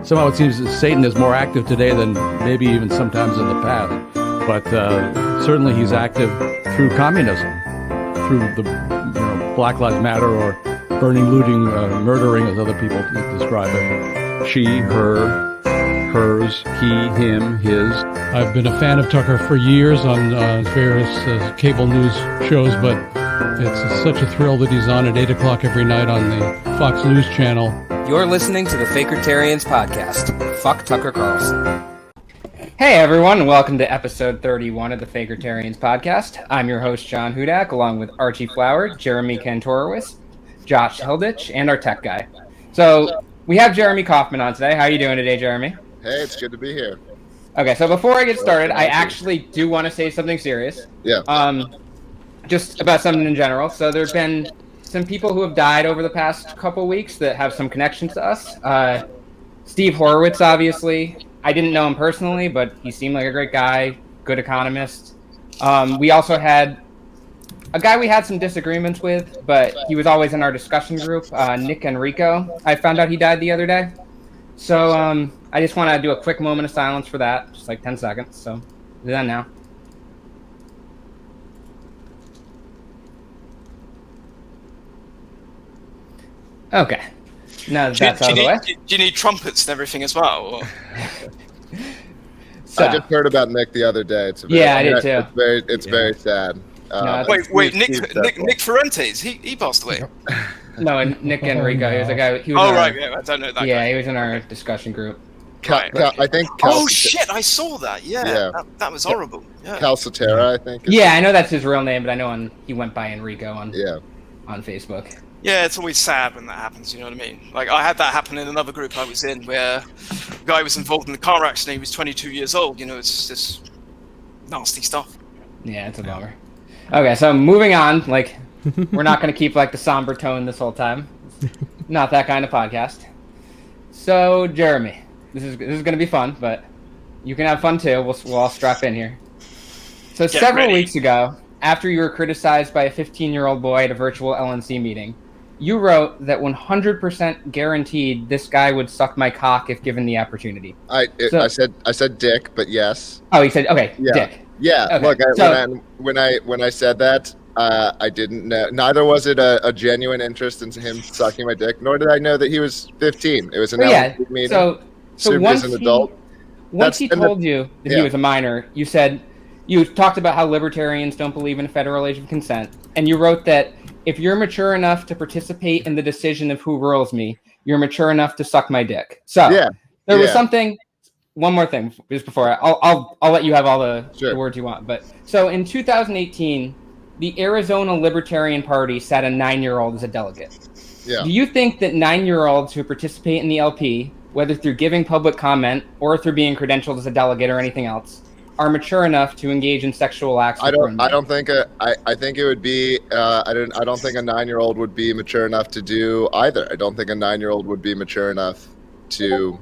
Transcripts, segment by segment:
somehow it seems that Satan is more active today than maybe even sometimes in the past. But certainly he's active through communism, through the Black Lives Matter or burning, looting, murdering, as other people describe it. She, her, hers, he, him, his. I've been a fan of Tucker for years on various cable news shows, but it's such a thrill that he's on at 8 o'clock every night on the Fox News channel. You're listening to the Fakertarians podcast. Fuck Tucker Carlson. Hey everyone, and welcome to episode 31 of the Fakertarians podcast. I'm your host, John Hudak, along with Archie Flower, Jeremy Kantorowicz, Josh Hilditch, and our tech guy. So we have Jeremy Kauffman on today. How are you doing today, Jeremy? Hey, it's good to be here. Okay, so before I get started, I actually do want to say something serious. Yeah. Just about something in general. So there have been some people who have died over the past couple weeks that have some connections to us. Steve Horowitz, obviously. I didn't know him personally, but he seemed like a great guy, good economist. We also had a guy we had some disagreements with, but he was always in our discussion group, Nick Enrico. I found out he died the other day. So I just want to do a quick moment of silence for that, just like 10 seconds. So do that now. Okay. Now that that's out of the way. Do you need trumpets and everything as well? Or? I just heard about Nick the other day. I did too. It's very sad. Wait, Nick Ferrentes, he passed away. No, Nick Enrico. He was a guy. I don't know that. Yeah, guy. he was in our discussion group. I think. Shit! I saw that. Yeah. That was horrible. Yeah. Calcitera, I think. I know that's his real name, but I know he went by Enrico on Facebook. Yeah, it's always sad when that happens, you know what I mean? Like, I had that happen in another group I was in where a guy was involved in a car accident, he was 22 years old, you know, it's just nasty stuff. Yeah, it's a bummer. Okay, so moving on, like, we're not going to keep, like, the somber tone this whole time. Not that kind of podcast. So, Jeremy, this is going to be fun, but you can have fun too. We'll all strap in here. So, several weeks ago, after you were criticized by a 15-year-old boy at a virtual LNC meeting, you wrote that 100% guaranteed this guy would suck my cock if given the opportunity. I said dick, but yes. Oh, he said okay, yeah. Dick. Yeah. Okay. Look, when I said that, I didn't know. Neither was it a genuine interest in him sucking my dick, nor did I know that he was 15. It was an LNC meeting. So once an adult. Once he told you that he was a minor, you said. You talked about how libertarians don't believe in a federal age of consent, and you wrote that if you're mature enough to participate in the decision of who rules me, you're mature enough to suck my dick. So there was something. One more thing, just before I'll let you have all the words you want. But so in 2018, the Arizona Libertarian Party sat a 9-year-old as a delegate. Yeah. Do you think that 9-year-olds who participate in the LP, whether through giving public comment or through being credentialed as a delegate or anything else, are mature enough to engage in sexual acts? I don't think it would be. I don't think a 9-year-old would be mature enough to do either. I don't think a 9-year-old would be mature enough to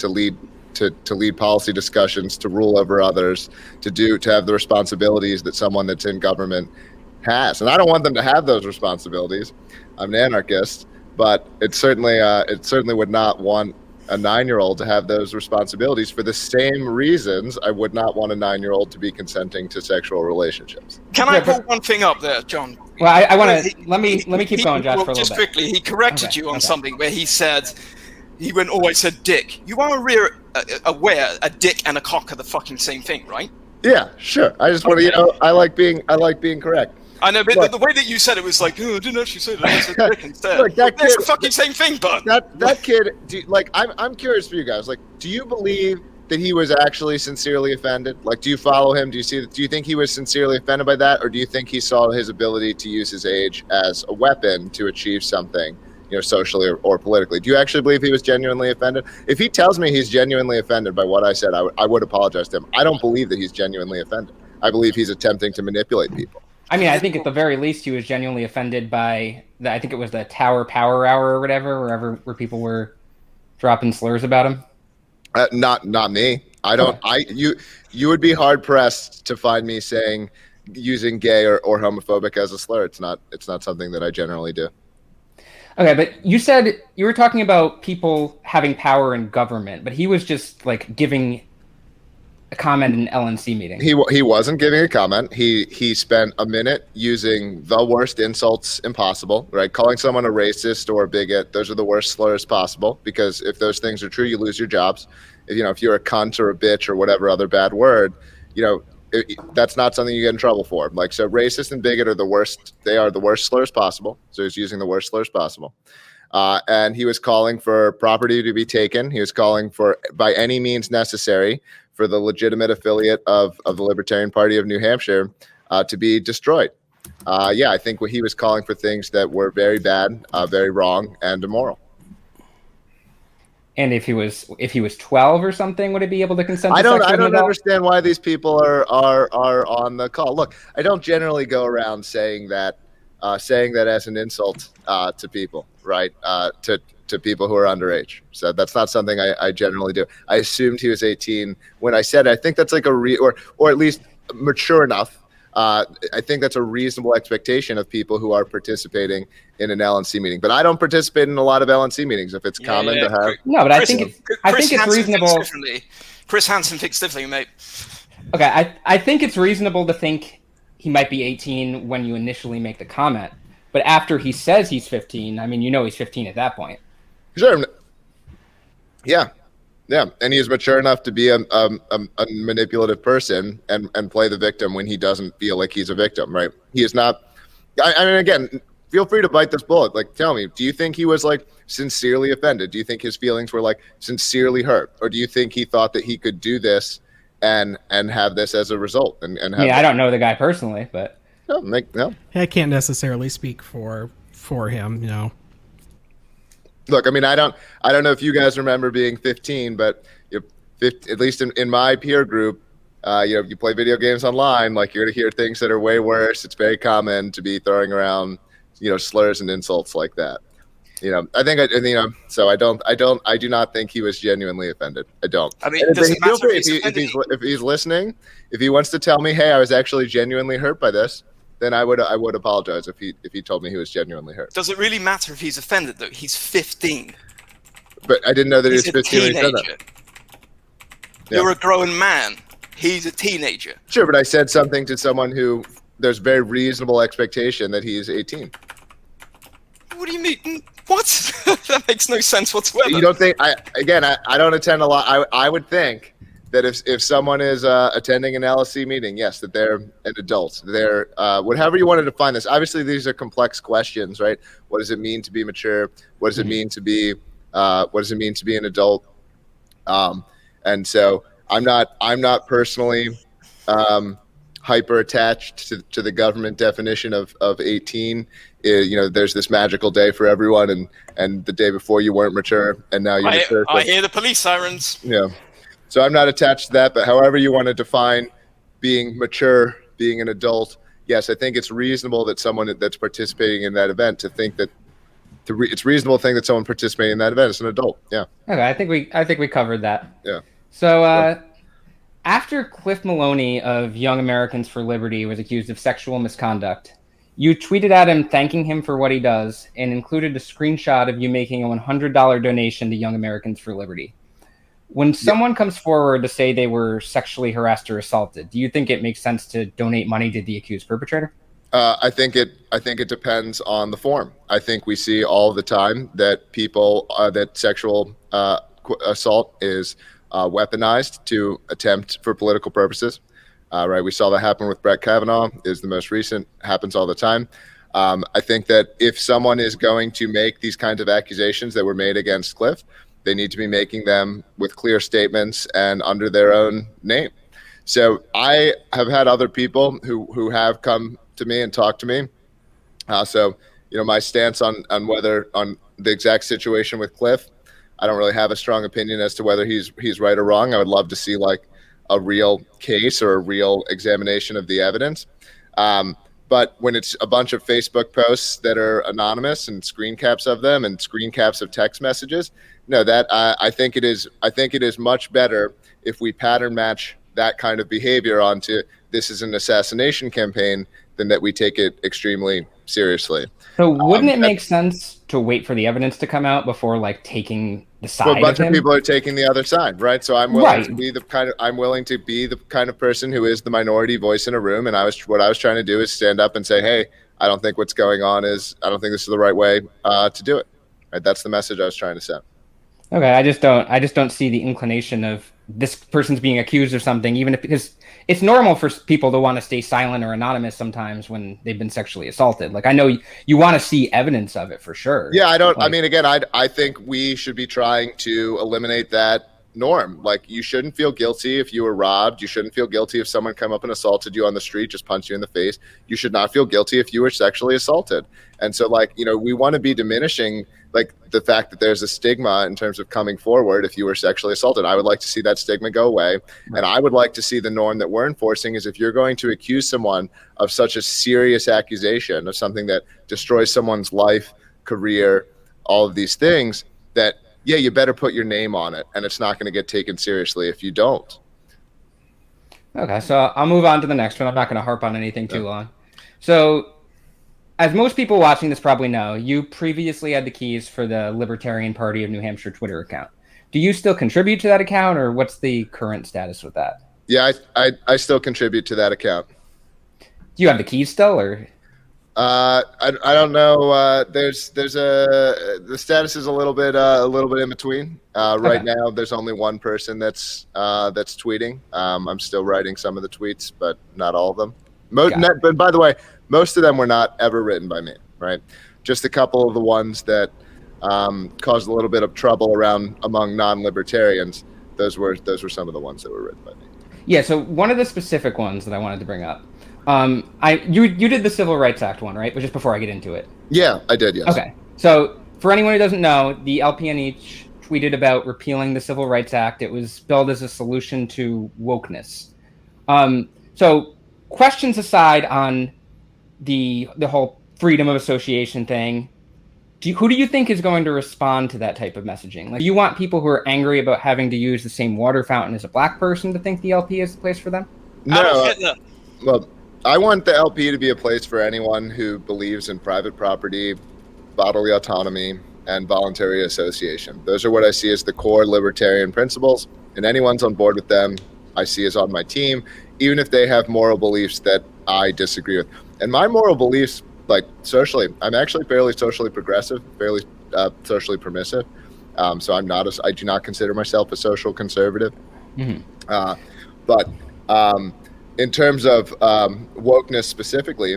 lead policy discussions, to rule over others, to have the responsibilities that someone that's in government has. And I don't want them to have those responsibilities. I'm an anarchist, but it certainly would not want a 9-year-old to have those responsibilities for the same reasons I would not want a 9-year-old to be consenting to sexual relationships. Can I pull one thing up there, John? Well, I want to let me keep going, Josh, for a little bit. Just quickly, he corrected you on something where he said I said dick. You are aware a dick and a cock are the fucking same thing, right? Yeah, sure. I just want to, I like being correct. I know, but the way that you said it was like, I didn't actually say that. I said dick instead. Look, it's the fucking same thing, bud. That kid, I'm curious for you guys. Like, do you believe that he was actually sincerely offended? Like, do you follow him? Do you think he was sincerely offended by that, or do you think he saw his ability to use his age as a weapon to achieve something, socially or politically? Do you actually believe he was genuinely offended? If he tells me he's genuinely offended by what I said, I would apologize to him. I don't believe that he's genuinely offended. I believe he's attempting to manipulate people. I mean, I think at the very least he was genuinely offended by I think it was the Tower Power Hour or whatever, where people were dropping slurs about him. Not me. I don't. You would be hard pressed to find me using gay or homophobic as a slur. It's not something that I generally do. Okay, but you said you were talking about people having power in government, but he was just like giving a comment in an LNC meeting. He wasn't giving a comment. He spent a minute using the worst insults impossible, right? Calling someone a racist or a bigot, those are the worst slurs possible, because if those things are true, you lose your jobs. If you're a cunt or a bitch or whatever other bad word, that's not something you get in trouble for. Like, so racist and bigot are the worst. They are the worst slurs possible. So he's using the worst slurs possible. And he was calling for property to be taken. He was calling for, by any means necessary, for the legitimate affiliate of the Libertarian Party of New Hampshire to be destroyed. I think he was calling for things that were very bad, very wrong, and immoral. And if he was 12 or something, would it be able to consent? I don't understand why these people are on the call. Look, I don't generally go around saying that as an insult to people, right? To people who are underage. So that's not something I generally do. I assumed he was 18 when I said it. I think that's like or at least mature enough. I think that's a reasonable expectation of people who are participating in an LNC meeting. But I don't participate in a lot of LNC meetings. If it's common to have, no, but I think it's reasonable. Chris Hansen thinks differently, mate. Okay, I think it's reasonable to think he might be 18 when you initially make the comment, but after he says he's 15, I mean, he's 15 at that point. Sure. Yeah, and he's mature enough to be a manipulative person and play the victim when he doesn't feel like he's a victim, right? He is not. I mean, again, feel free to bite this bullet. Like, tell me, do you think he was like sincerely offended? Do you think his feelings were like sincerely hurt, or do you think he thought that he could do this and have this as a result? And have I don't know the guy personally, but I can't necessarily speak for him, Look, I mean, I don't know if you guys remember being 15, but at least in my peer group, you play video games online, like you're going to hear things that are way worse. It's very common to be throwing around, slurs and insults like that. I think, so I do not think he was genuinely offended. I don't. I mean, if he's listening, if he wants to tell me, hey, I was actually genuinely hurt by this, then I would apologize if he told me he was genuinely hurt. Does it really matter if he's offended, though? He's 15. But I didn't know that he was 15 when he said that. You're a grown man. He's a teenager. Sure, but I said something to someone who there's very reasonable expectation that he's 18. What do you mean? What? That makes no sense whatsoever. You don't think? I don't attend a lot. I would think that if someone is attending an LSC meeting, yes, that they're an adult. They're whatever you want to define this. Obviously, these are complex questions, right? What does it mean to be mature? What does it mean to be an adult? And so I'm not personally hyper attached to the government definition of 18. There's this magical day for everyone, and the day before you weren't mature, and now you're mature. I hear the police sirens. Yeah. So I'm not attached to that, but however you want to define being mature, being an adult, yes, I think it's reasonable that someone that's participating in that event to think that it's reasonable to think that someone participating in that event is an adult. Yeah. Okay, I think we covered that. Yeah. So after Cliff Maloney of Young Americans for Liberty was accused of sexual misconduct, you tweeted at him thanking him for what he does and included a screenshot of you making a $100 donation to Young Americans for Liberty. When someone comes forward to say they were sexually harassed or assaulted, do you think it makes sense to donate money to the accused perpetrator? I think it depends on the form. I think we see all the time that people that sexual assault is weaponized to attempt for political purposes. Right, we saw that happen with Brett Kavanaugh. Is the most recent. Happens all the time. I think that if someone is going to make these kinds of accusations that were made against Cliff, they need to be making them with clear statements and under their own name. So I have had other people who have come to me and talked to me. So my stance on the exact situation with Cliff, I don't really have a strong opinion as to whether he's right or wrong. I would love to see like a real case or a real examination of the evidence. But when it's a bunch of Facebook posts that are anonymous and screen caps of them and screen caps of text messages, no, that I think it is much better if we pattern match that kind of behavior onto this is an assassination campaign than that we take it extremely seriously. So wouldn't it make sense to wait for the evidence to come out before like taking the side Well, a bunch of him? of people are taking the other side, right? So I'm willing to be the kind of person who is the minority voice in a room. And what I was trying to do is stand up and say, hey, I don't think what's going on I don't think this is the right way to do it. Right? That's the message I was trying to send. Okay, I just don't see the inclination of this person's being accused of something, even if, because it's normal for people to want to stay silent or anonymous sometimes when they've been sexually assaulted. Like, I know you want to see evidence of it for sure. Yeah, Like, again, I think we should be trying to eliminate that norm. Like, you shouldn't feel guilty if you were robbed. You shouldn't feel guilty if someone came up and assaulted you on the street, just punched you in the face. You should not feel guilty if you were sexually assaulted. And so, like, we want to be diminishing like the fact that there's a stigma in terms of coming forward if you were sexually assaulted. I would like to see that stigma go away. And I would like to see the norm that we're enforcing is if you're going to accuse someone of such a serious accusation of something that destroys someone's life, career, all of these things, that, yeah, you better put your name on it. And it's not going to get taken seriously if you don't. Okay, so I'll move on to the next one. I'm not going to harp on anything too long. So, as most people watching this probably know, you previously had the keys for the Libertarian Party of New Hampshire Twitter account. Do you still contribute to that account, or what's the current status with that? Yeah, I still contribute to that account. Do you have the keys still, or? I don't know. The status is a little bit in between. Right now, there's only one person that's tweeting. I'm still writing some of the tweets, but not all of them. But by the way, most of them were not ever written by me, right? Just a couple of the ones that caused a little bit of trouble among non-libertarians. Those were some of the ones that were written by me. Yeah. So one of the specific ones that I wanted to bring up, you did the Civil Rights Act one, right? But just before I get into it. Yeah, I did. Yes. Okay. So for anyone who doesn't know, the LPNH tweeted about repealing the Civil Rights Act. It was billed as a solution to wokeness. So questions aside on the whole freedom of association thing, who do you think is going to respond to that type of messaging? Like, do you want people who are angry about having to use the same water fountain as a black person to think the LP is the place for them? No. Well, I want the LP to be a place for anyone who believes in private property, bodily autonomy, and voluntary association. Those are what I see as the core libertarian principles, and anyone's on board with them, I see as on my team, even if they have moral beliefs that I disagree with. And my moral beliefs, like socially, I'm actually fairly socially progressive, fairly socially permissive. So I do not consider myself a social conservative. Mm-hmm. But in terms of wokeness specifically,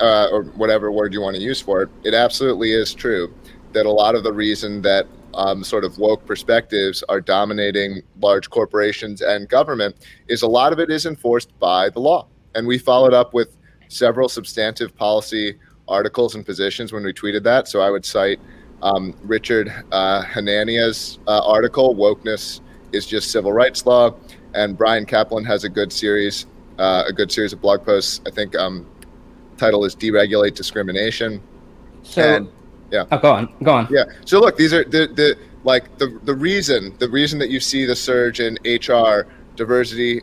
or whatever word you want to use for it, it absolutely is true that a lot of the reason that sort of woke perspectives are dominating large corporations and government is a lot of it is enforced by the law. And we followed up with several substantive policy articles and positions when we tweeted that. So I would cite Richard Hanania's article, Wokeness is Just Civil Rights Law. And Brian Kaplan has a good series of blog posts. I think title is Deregulate Discrimination. So, yeah. Oh, go on. Yeah. So look, these are the reason that you see the surge in HR, diversity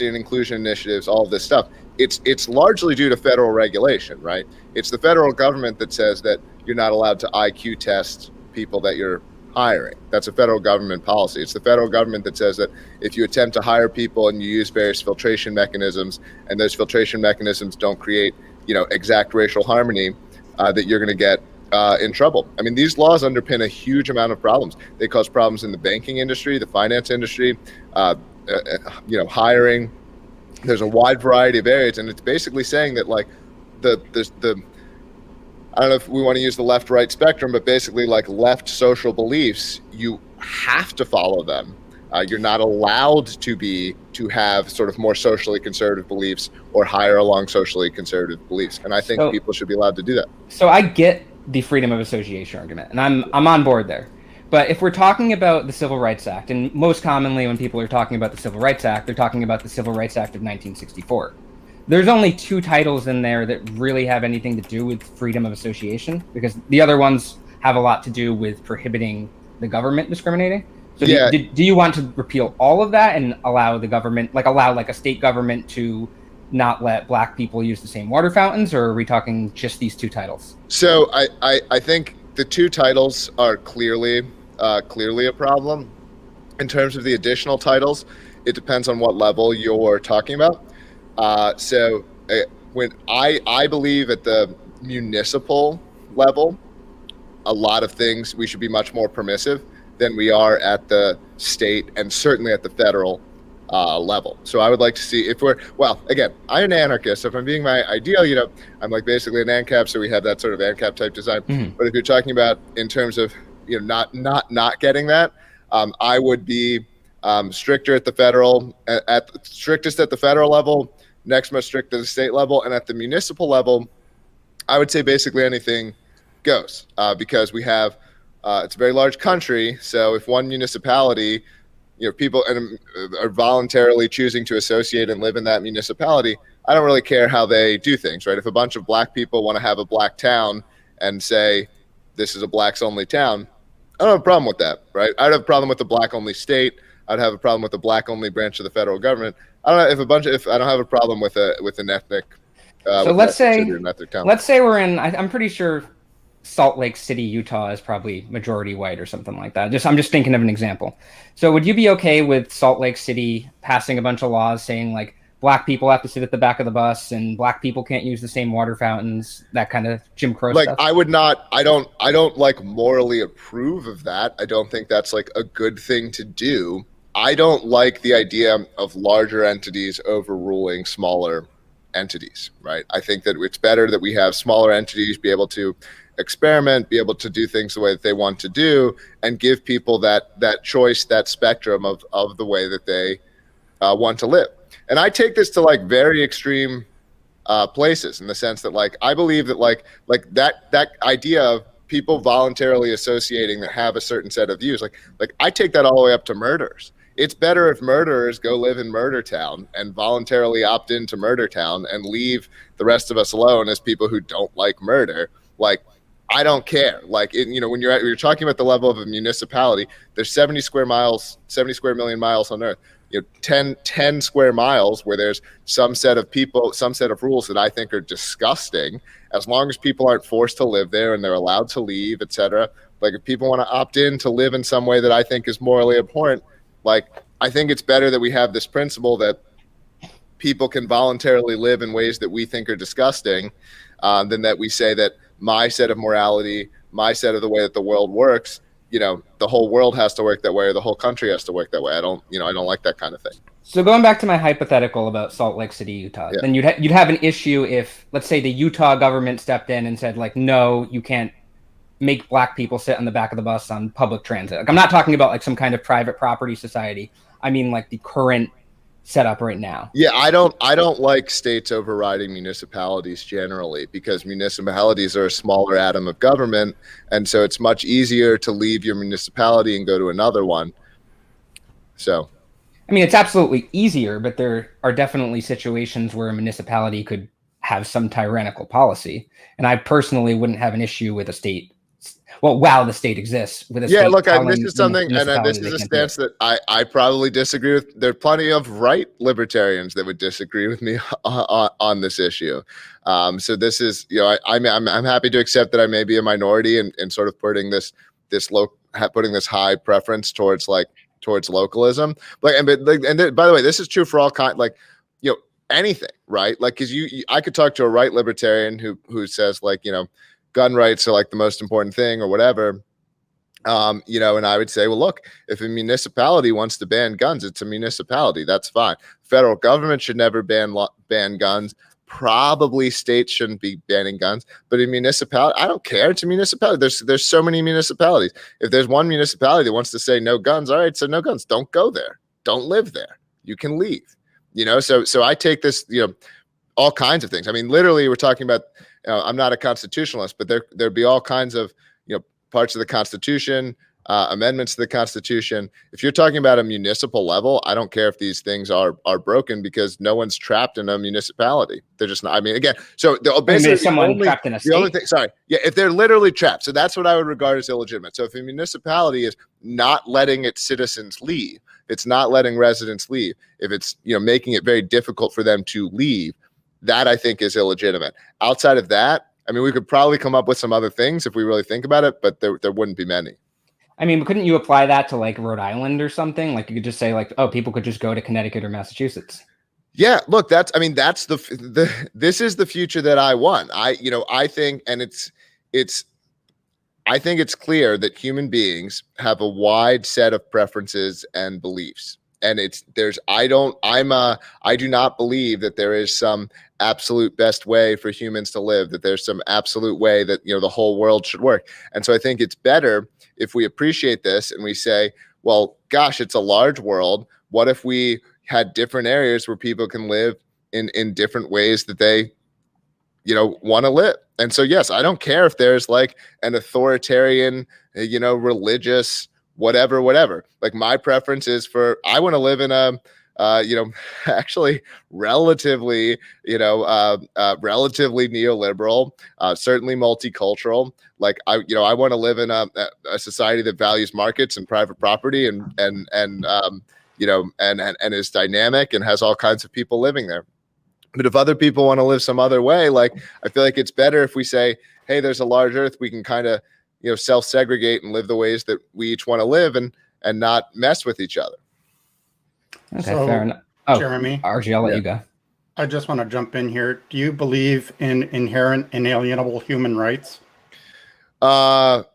and inclusion initiatives, all of this stuff. It's largely due to federal regulation, right? It's the federal government that says that you're not allowed to IQ test people that you're hiring. That's a federal government policy. It's the federal government that says that if you attempt to hire people and you use various filtration mechanisms, and those filtration mechanisms don't create, exact racial harmony, that you're going to get in trouble. I mean, these laws underpin a huge amount of problems. They cause problems in the banking industry, the finance industry, hiring. There's a wide variety of areas, and it's basically saying that like the I don't know if we want to use the left-right spectrum, but basically like left social beliefs, you have to follow them. You're not allowed to have sort of more socially conservative beliefs or hire along socially conservative beliefs. And I think people should be allowed to do that. So I get the freedom of association argument, and I'm on board there. But if we're talking about the Civil Rights Act, and most commonly when people are talking about the Civil Rights Act, they're talking about the Civil Rights Act of 1964. There's only 2 titles in there that really have anything to do with freedom of association, because the other ones have a lot to do with prohibiting the government discriminating. So yeah. Do you want to repeal all of that and allow the government, allow a state government to not let black people use the same water fountains, or are we talking just these two titles? So I think the two titles are clearly a problem. In terms of the additional titles, it depends on what level you're talking about. When I believe at the municipal level, a lot of things we should be much more permissive than we are at the state and certainly at the federal level. So I would like to see again, I'm an anarchist. So if I'm being my ideal, I'm like basically an ANCAP. So we have that sort of ANCAP type design. Mm-hmm. But if you're talking about in terms of, not getting that, I would be stricter at the federal, strictest at the federal level, next most strict at the state level, and at the municipal level, I would say basically anything goes because we have it's a very large country. So if one municipality, people are voluntarily choosing to associate and live in that municipality, I don't really care how they do things, right? If a bunch of black people want to have a black town and say this is a blacks only town, I don't have a problem with that, right? I'd have a problem with the black only state. I'd have a problem with the black only branch of the federal government. I don't know if I don't have a problem with an ethnic. So let's say we're in. I'm pretty sure Salt Lake City, Utah is probably majority white or something like that. I'm just thinking of an example. So would you be okay with Salt Lake City passing a bunch of laws saying like black people have to sit at the back of the bus and black people can't use the same water fountains, that kind of Jim Crow stuff? I would not. I don't like morally approve of that. I don't think that's like a good thing to do. I don't like the idea of larger entities overruling smaller entities, right? I think that it's better that we have smaller entities be able to experiment, be able to do things the way that they want to do, and give people that choice, that spectrum of the way that they want to live. And I take this to like very extreme places in the sense that like I believe that like that idea of people voluntarily associating that have a certain set of views, like I take that all the way up to murderers. It's better if murderers go live in Murder Town and voluntarily opt into Murder Town and leave the rest of us alone as people who don't like murder. Like, I don't care. Like, when you're talking about the level of a municipality, there's 70 square million miles on Earth. 10 square miles where there's some set of people, some set of rules that I think are disgusting. As long as people aren't forced to live there and they're allowed to leave, etc. Like, if people want to opt in to live in some way that I think is morally abhorrent, like, I think it's better that we have this principle that people can voluntarily live in ways that we think are disgusting than that we say that my set of morality, my set of the way that the world works, the whole world has to work that way or the whole country has to work that way. I don't like that kind of thing. So going back to my hypothetical about Salt Lake City, Utah, then you'd have an issue if, let's say, the Utah government stepped in and said, like, no, you can't make black people sit on the back of the bus on public transit. Like, I'm not talking about like some kind of private property society. I mean like the current setup right now. Yeah, I don't like states overriding municipalities generally because municipalities are a smaller atom of government, and so it's much easier to leave your municipality and go to another one. So, I mean, it's absolutely easier, but there are definitely situations where a municipality could have some tyrannical policy, and I personally wouldn't have an issue with a state. Well, while the state exists, with a state. Yeah, look, this is something, and this is a stance that I probably disagree with. There are plenty of right libertarians that would disagree with me on this issue. So this is, I'm happy to accept that I may be a minority and sort of putting this high preference towards localism. By the way, this is true for all kind, anything, right? Like, because I could talk to a right libertarian who says gun rights are like the most important thing or whatever. And I would say, well, look, if a municipality wants to ban guns, it's a municipality. That's fine. Federal government should never ban guns. Probably states shouldn't be banning guns, but in municipality, I don't care. It's a municipality. There's so many municipalities. If there's one municipality that wants to say no guns, all right, so no guns. Don't go there. Don't live there. You can leave. So I take this, all kinds of things. I mean, literally, we're talking about. I'm not a constitutionalist, but there'd be all kinds of parts of the Constitution, amendments to the Constitution. If you're talking about a municipal level, I don't care if these things are broken because no one's trapped in a municipality. They're just not. I mean, again, so basically someone trapped in a state. The only thing, if they're literally trapped, so that's what I would regard as illegitimate. So if a municipality is not letting its citizens leave, it's not letting residents leave, if it's making it very difficult for them to leave, that I think is illegitimate. Outside of that, I mean, we could probably come up with some other things if we really think about it, but there wouldn't be many. I mean, couldn't you apply that to like Rhode Island or something? Like you could just say like, oh, people could just go to Connecticut or Massachusetts. Yeah, look, that's this is the future that I want. I think, and I think it's clear that human beings have a wide set of preferences and beliefs. And I do not believe that there is some absolute best way for humans to live, that there's some absolute way that, the whole world should work. And so I think it's better if we appreciate this and we say, well, gosh, it's a large world. What if we had different areas where people can live in different ways that they, want to live? And so, yes, I don't care if there's like an authoritarian, religious, whatever. Like my preference is I want to live in a, actually relatively neoliberal, certainly multicultural. Like I want to live in a society that values markets and private property and is dynamic and has all kinds of people living there. But if other people want to live some other way, like I feel like it's better if we say, hey, there's a large earth, we can kind of, self-segregate and live the ways that we each want to live and not mess with each other. Okay, so, fair enough. Oh, Jeremy, RG, I'll let you go. I just want to jump in here. Do you believe in inherent inalienable human rights? Probably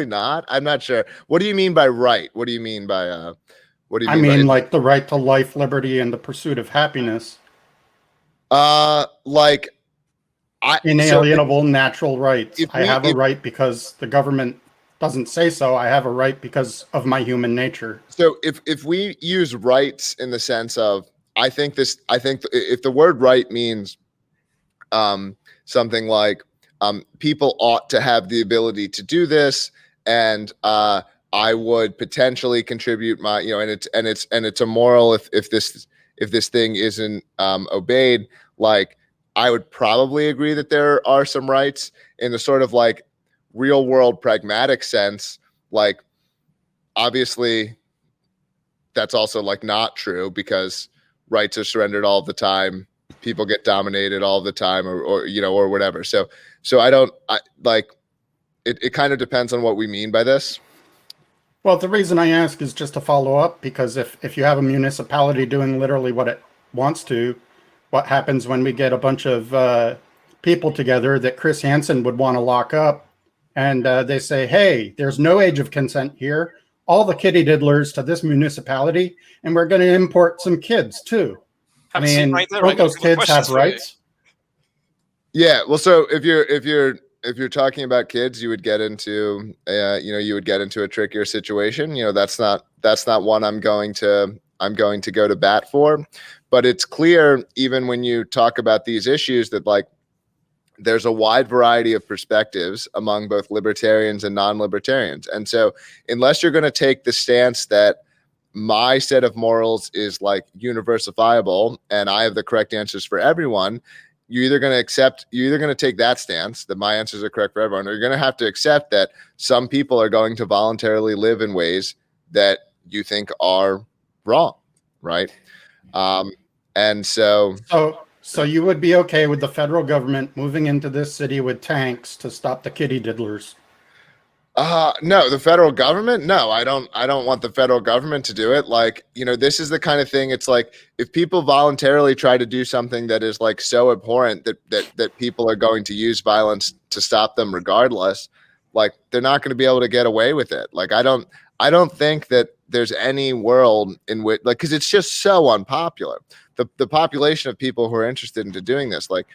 not. I'm not sure. What do you mean by right? What do you mean by what do you mean? I mean, like the right to life, liberty, and the pursuit of happiness. Inalienable natural rights. I have a right because the government doesn't say so. I have a right because of my human nature. So if we use rights in the sense of, I think if the word right means something like people ought to have the ability to do this, and I would potentially contribute my, and it's immoral if this thing isn't obeyed. Like I would probably agree that there are some rights in the sort of like real world pragmatic sense. Like obviously that's also like not true because rights are surrendered all the time. People get dominated all the time or whatever. So it kind of depends on what we mean by this. Well, the reason I ask is just to follow up, because if you have a municipality doing literally what it wants to, what happens when we get a bunch of people together that Chris Hansen would want to lock up and they say, hey, there's no age of consent here. All the kitty diddlers to this municipality, and we're going to import some kids too. I mean, don't those kids have rights? Yeah. Well, so if you're talking about kids, you would get into a trickier situation. That's not one I'm going to go to bat for. But it's clear, even when you talk about these issues, that like there's a wide variety of perspectives among both libertarians and non-libertarians. And so unless you're going to take the stance that my set of morals is like universalifiable and I have the correct answers for everyone, you're either going to take that stance that my answers are correct for everyone, or you're going to have to accept that some people are going to voluntarily live in ways that you think are wrong. Right. And so you would be okay with the federal government moving into this city with tanks to stop the kitty diddlers? No, the federal government. No, I don't want the federal government to do it. Like, this is the kind of thing. It's like if people voluntarily try to do something that is like so abhorrent that people are going to use violence to stop them regardless, like they're not going to be able to get away with it. Like, I don't think that there's any world in which, like, because it's just so unpopular. The population of people who are interested into doing this, like,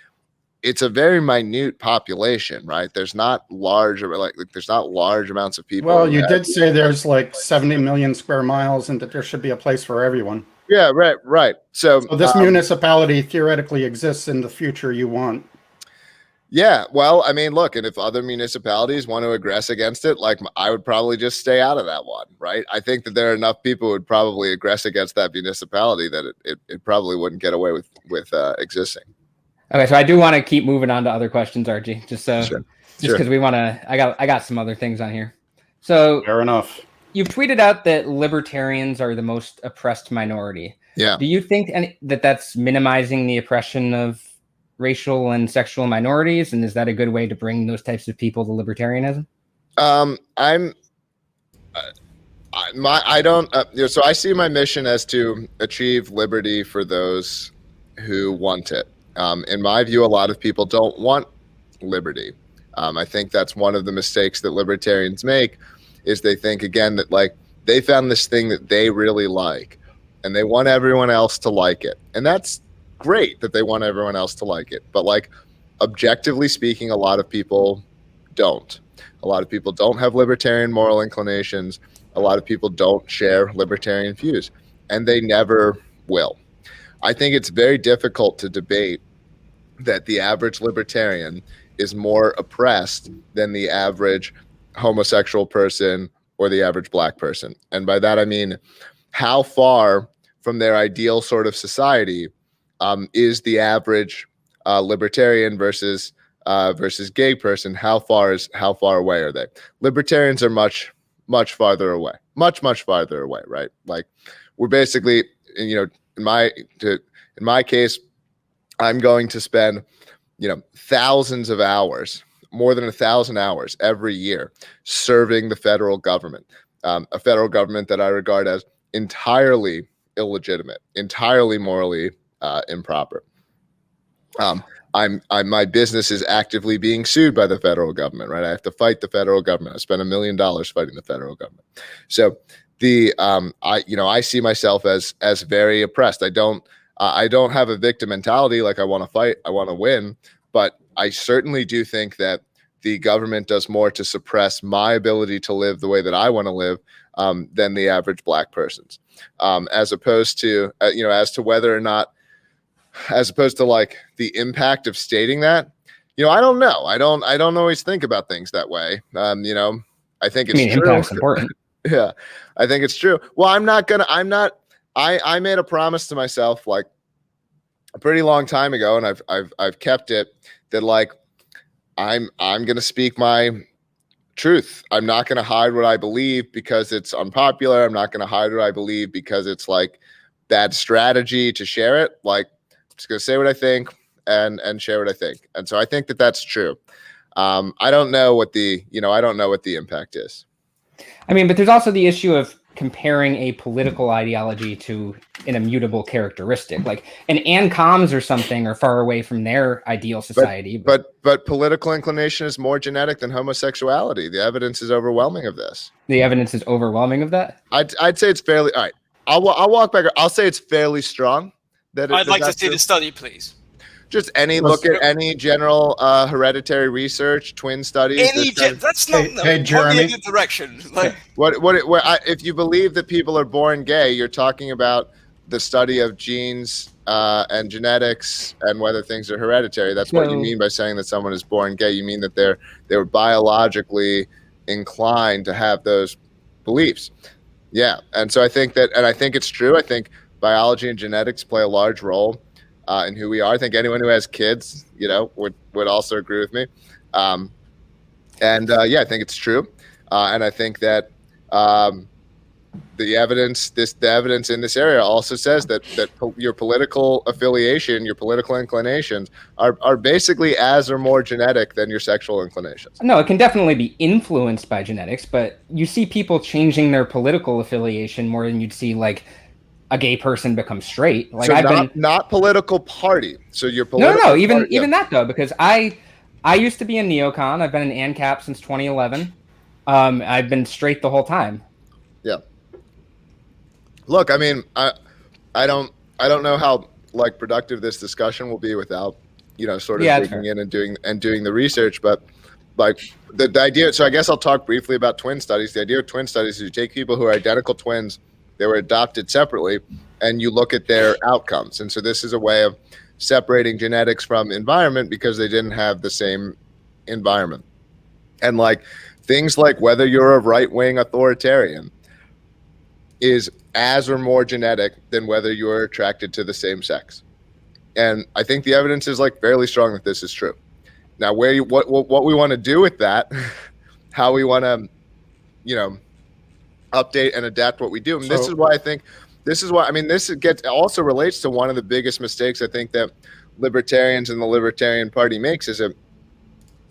it's a very minute population, right? There's not large amounts of people. Well, you did say there's like 70 million square miles and that there should be a place for everyone. Yeah, right. So this municipality theoretically exists in the future you want. Yeah, well, I mean, look, and if other municipalities want to aggress against it, like I would probably just stay out of that one, right? I think that there are enough people who would probably aggress against that municipality that it probably wouldn't get away with existing. Okay, so I do want to keep moving on to other questions, RG, just because we want to. I got some other things on here. So fair enough. You've tweeted out that libertarians are the most oppressed minority. Yeah. Do you think that's minimizing the oppression of racial and sexual minorities? And is that a good way to bring those types of people to libertarianism? So I see my mission as to achieve liberty for those who want it. In my view, a lot of people don't want liberty. I think that's one of the mistakes that libertarians make, is they think, again, that like they found this thing that they really like and they want everyone else to like it. And that's great that they want everyone else to like it. But like objectively speaking, a lot of people don't. A lot of people don't have libertarian moral inclinations. A lot of people don't share libertarian views, and they never will. I think it's very difficult to debate that the average libertarian is more oppressed than the average homosexual person or the average black person. And by that, I mean, how far from their ideal sort of society is the average libertarian versus gay person? How far away are they? Libertarians are much farther away, much farther away, right? Like we're basically, in my case, I'm going to spend, thousands of hours, more than 1,000 hours every year serving the federal government, a federal government that I regard as entirely illegitimate, entirely morally improper. My business is actively being sued by the federal government, right? I have to fight the federal government. I spent $1 million fighting the federal government. So I see myself as very oppressed. I don't have a victim mentality. Like I want to fight, I want to win, but I certainly do think that the government does more to suppress my ability to live the way that I want to live than the average black person's. As opposed to like the impact of stating that, I don't know. I don't always think about things that way. I think it's true. Impact's important. Yeah, I think it's true. Well, I made a promise to myself like a pretty long time ago, and I've kept it, that like I'm going to speak my truth. I'm not going to hide what I believe because it's unpopular. I'm not going to hide what I believe because it's like bad strategy to share it. Like I'm just going to say what I think and share what I think. And so I think that that's true. I don't know what the impact is. I mean, but there's also the issue of comparing a political ideology to an immutable characteristic. Like an ANCOMs or something are far away from their ideal society. But political inclination is more genetic than homosexuality. The evidence is overwhelming of this. The evidence is overwhelming of that? I'd say it's fairly... All right, I'll walk back. I'll say it's fairly strong. I'd like to see the study, please. Just look at any general hereditary research, twin studies. That's not Jeremy. a good direction. Like if you believe that people are born gay, you're talking about the study of genes and genetics and whether things are hereditary. That's what you mean by saying that someone is born gay. You mean that they were biologically inclined to have those beliefs. Yeah, and so I think it's true. I think biology and genetics play a large role in who we are. I think anyone who has kids, would also agree with me. I think it's true. And I think that the evidence in this area also says that your political affiliation, your political inclinations are basically as or more genetic than your sexual inclinations. No, it can definitely be influenced by genetics, but you see people changing their political affiliation more than you'd see like a gay person become straight. Like so not political party. So your political even that though, because I used to be a neocon. I've been an ANCAP since 2011. I've been straight the whole time. Yeah. Look, I mean, I don't know how like productive this discussion will be without sort of digging in and doing the research, but like the idea. So I guess I'll talk briefly about twin studies. The idea of twin studies is you take people who are identical twins. They were adopted separately, and you look at their outcomes. And so this is a way of separating genetics from environment because they didn't have the same environment. And like things like whether you're a right-wing authoritarian is as or more genetic than whether you're attracted to the same sex. And I think the evidence is like fairly strong that this is true. Now, what we want to do with that, how we want to, update and adapt what we do. And this is why I think this is why, I mean, this also relates to one of the biggest mistakes I think that libertarians and the Libertarian Party makes, is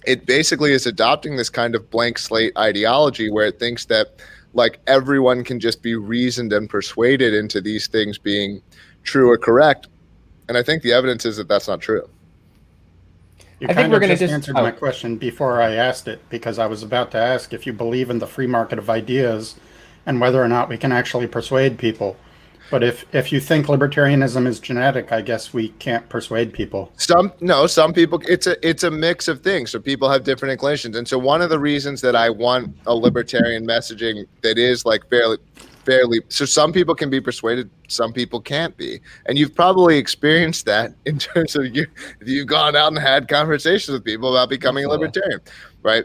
it basically is adopting this kind of blank slate ideology where it thinks that like everyone can just be reasoned and persuaded into these things being true or correct. And I think the evidence is that that's not true. You kind of just answered my question before I asked it, because I was about to ask if you believe in the free market of ideas and whether or not we can actually persuade people. But if you think libertarianism is genetic, I guess we can't persuade people. Some people, it's a mix of things. So people have different inclinations. And so one of the reasons that I want a libertarian messaging that is like fairly, so some people can be persuaded, some people can't be. And you've probably experienced that in terms of you've gone out and had conversations with people about becoming a libertarian, right?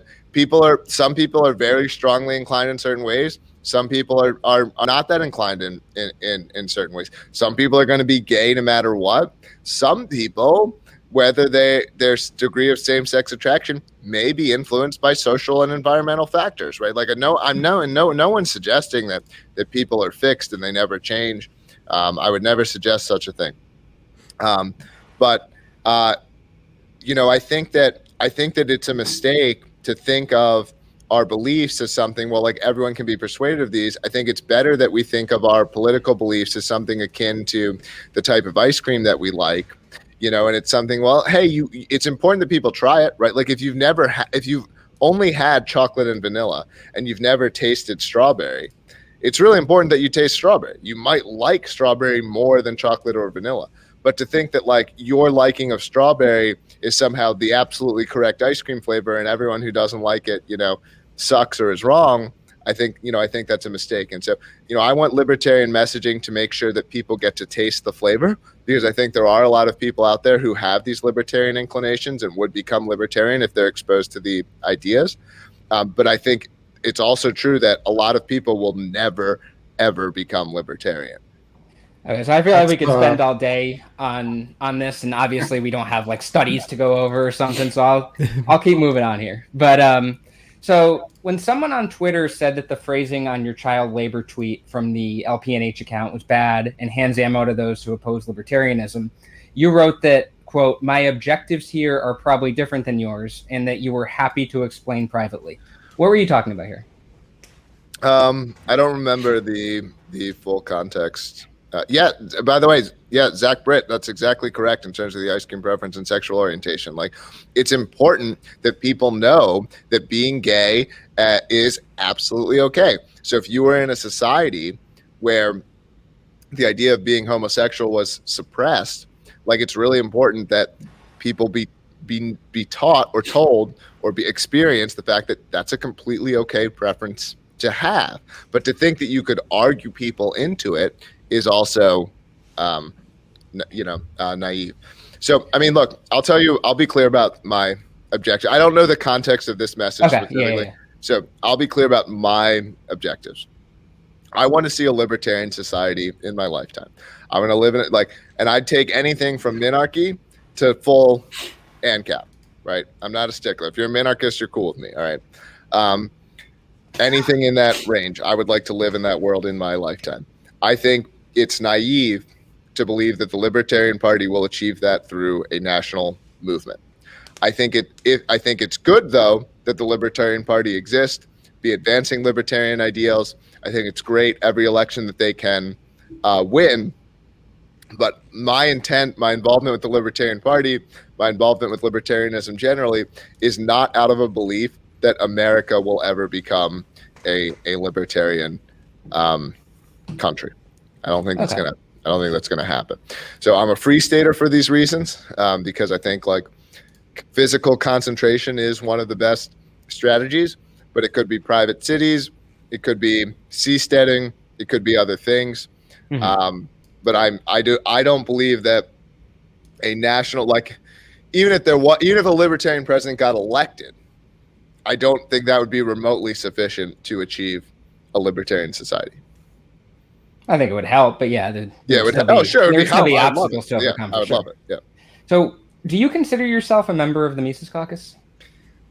Some people are very strongly inclined in certain ways. Some people are not that inclined in certain ways. Some people are going to be gay no matter what. Some people, whether their degree of same-sex attraction may be influenced by social and environmental factors, right? Like no one's suggesting that people are fixed and they never change. I would never suggest such a thing. But I think that it's a mistake to think of our beliefs as something, well, like everyone can be persuaded of these. I think it's better that we think of our political beliefs as something akin to the type of ice cream that we like, and it's something, well, hey, it's important that people try it, right? Like if you've only had chocolate and vanilla and you've never tasted strawberry, it's really important that you taste strawberry. You might like strawberry more than chocolate or vanilla, but to think that like your liking of strawberry is somehow the absolutely correct ice cream flavor and everyone who doesn't like it, sucks or is wrong, I think that's a mistake. And so, I want libertarian messaging to make sure that people get to taste the flavor, because I think there are a lot of people out there who have these libertarian inclinations and would become libertarian if they're exposed to the ideas. But I think it's also true that a lot of people will never, ever become libertarian. Okay, so I feel like we could spend all day on this, and obviously we don't have like studies to go over or something, so I'll keep moving on here. But so when someone on Twitter said that the phrasing on your child labor tweet from the LPNH account was bad and hands ammo to those who oppose libertarianism, you wrote that, quote, "My objectives here are probably different than yours," and that you were happy to explain privately. What were you talking about here? I don't remember the full context. By the way, Zach Britt, that's exactly correct in terms of the ice cream preference and sexual orientation. Like, it's important that people know that being gay is absolutely okay. So if you were in a society where the idea of being homosexual was suppressed, like, it's really important that people be taught or told or experience the fact that that's a completely okay preference to have. But to think that you could argue people into it is also, naive. So, I mean, look, I'll be clear about my objective. I don't know the context of this message specifically. Yeah. So I'll be clear about my objectives. I want to see a libertarian society in my lifetime. I want to live in it, and I'd take anything from minarchy to full ANCAP, right? I'm not a stickler. If you're a minarchist, you're cool with me, all right? Anything in that range, I would like to live in that world in my lifetime. I think it's naive to believe that the Libertarian Party will achieve that through a national movement. I think it's good, though, that the Libertarian Party exists, be advancing libertarian ideals. I think it's great every election that they can win. But my involvement with the Libertarian Party, my involvement with libertarianism generally, is not out of a belief that America will ever become a libertarian country. I don't think that's gonna happen. So I'm a free stater for these reasons, because I think physical concentration is one of the best strategies, but it could be private cities, it could be seasteading, it could be other things. Mm-hmm. But I don't believe that a national, even if a libertarian president got elected, I don't think that would be remotely sufficient to achieve a libertarian society. I think it would help, but yeah. It would help. Oh, sure. There's still be obstacles to overcome. I would love it. Yeah. So, do you consider yourself a member of the Mises Caucus?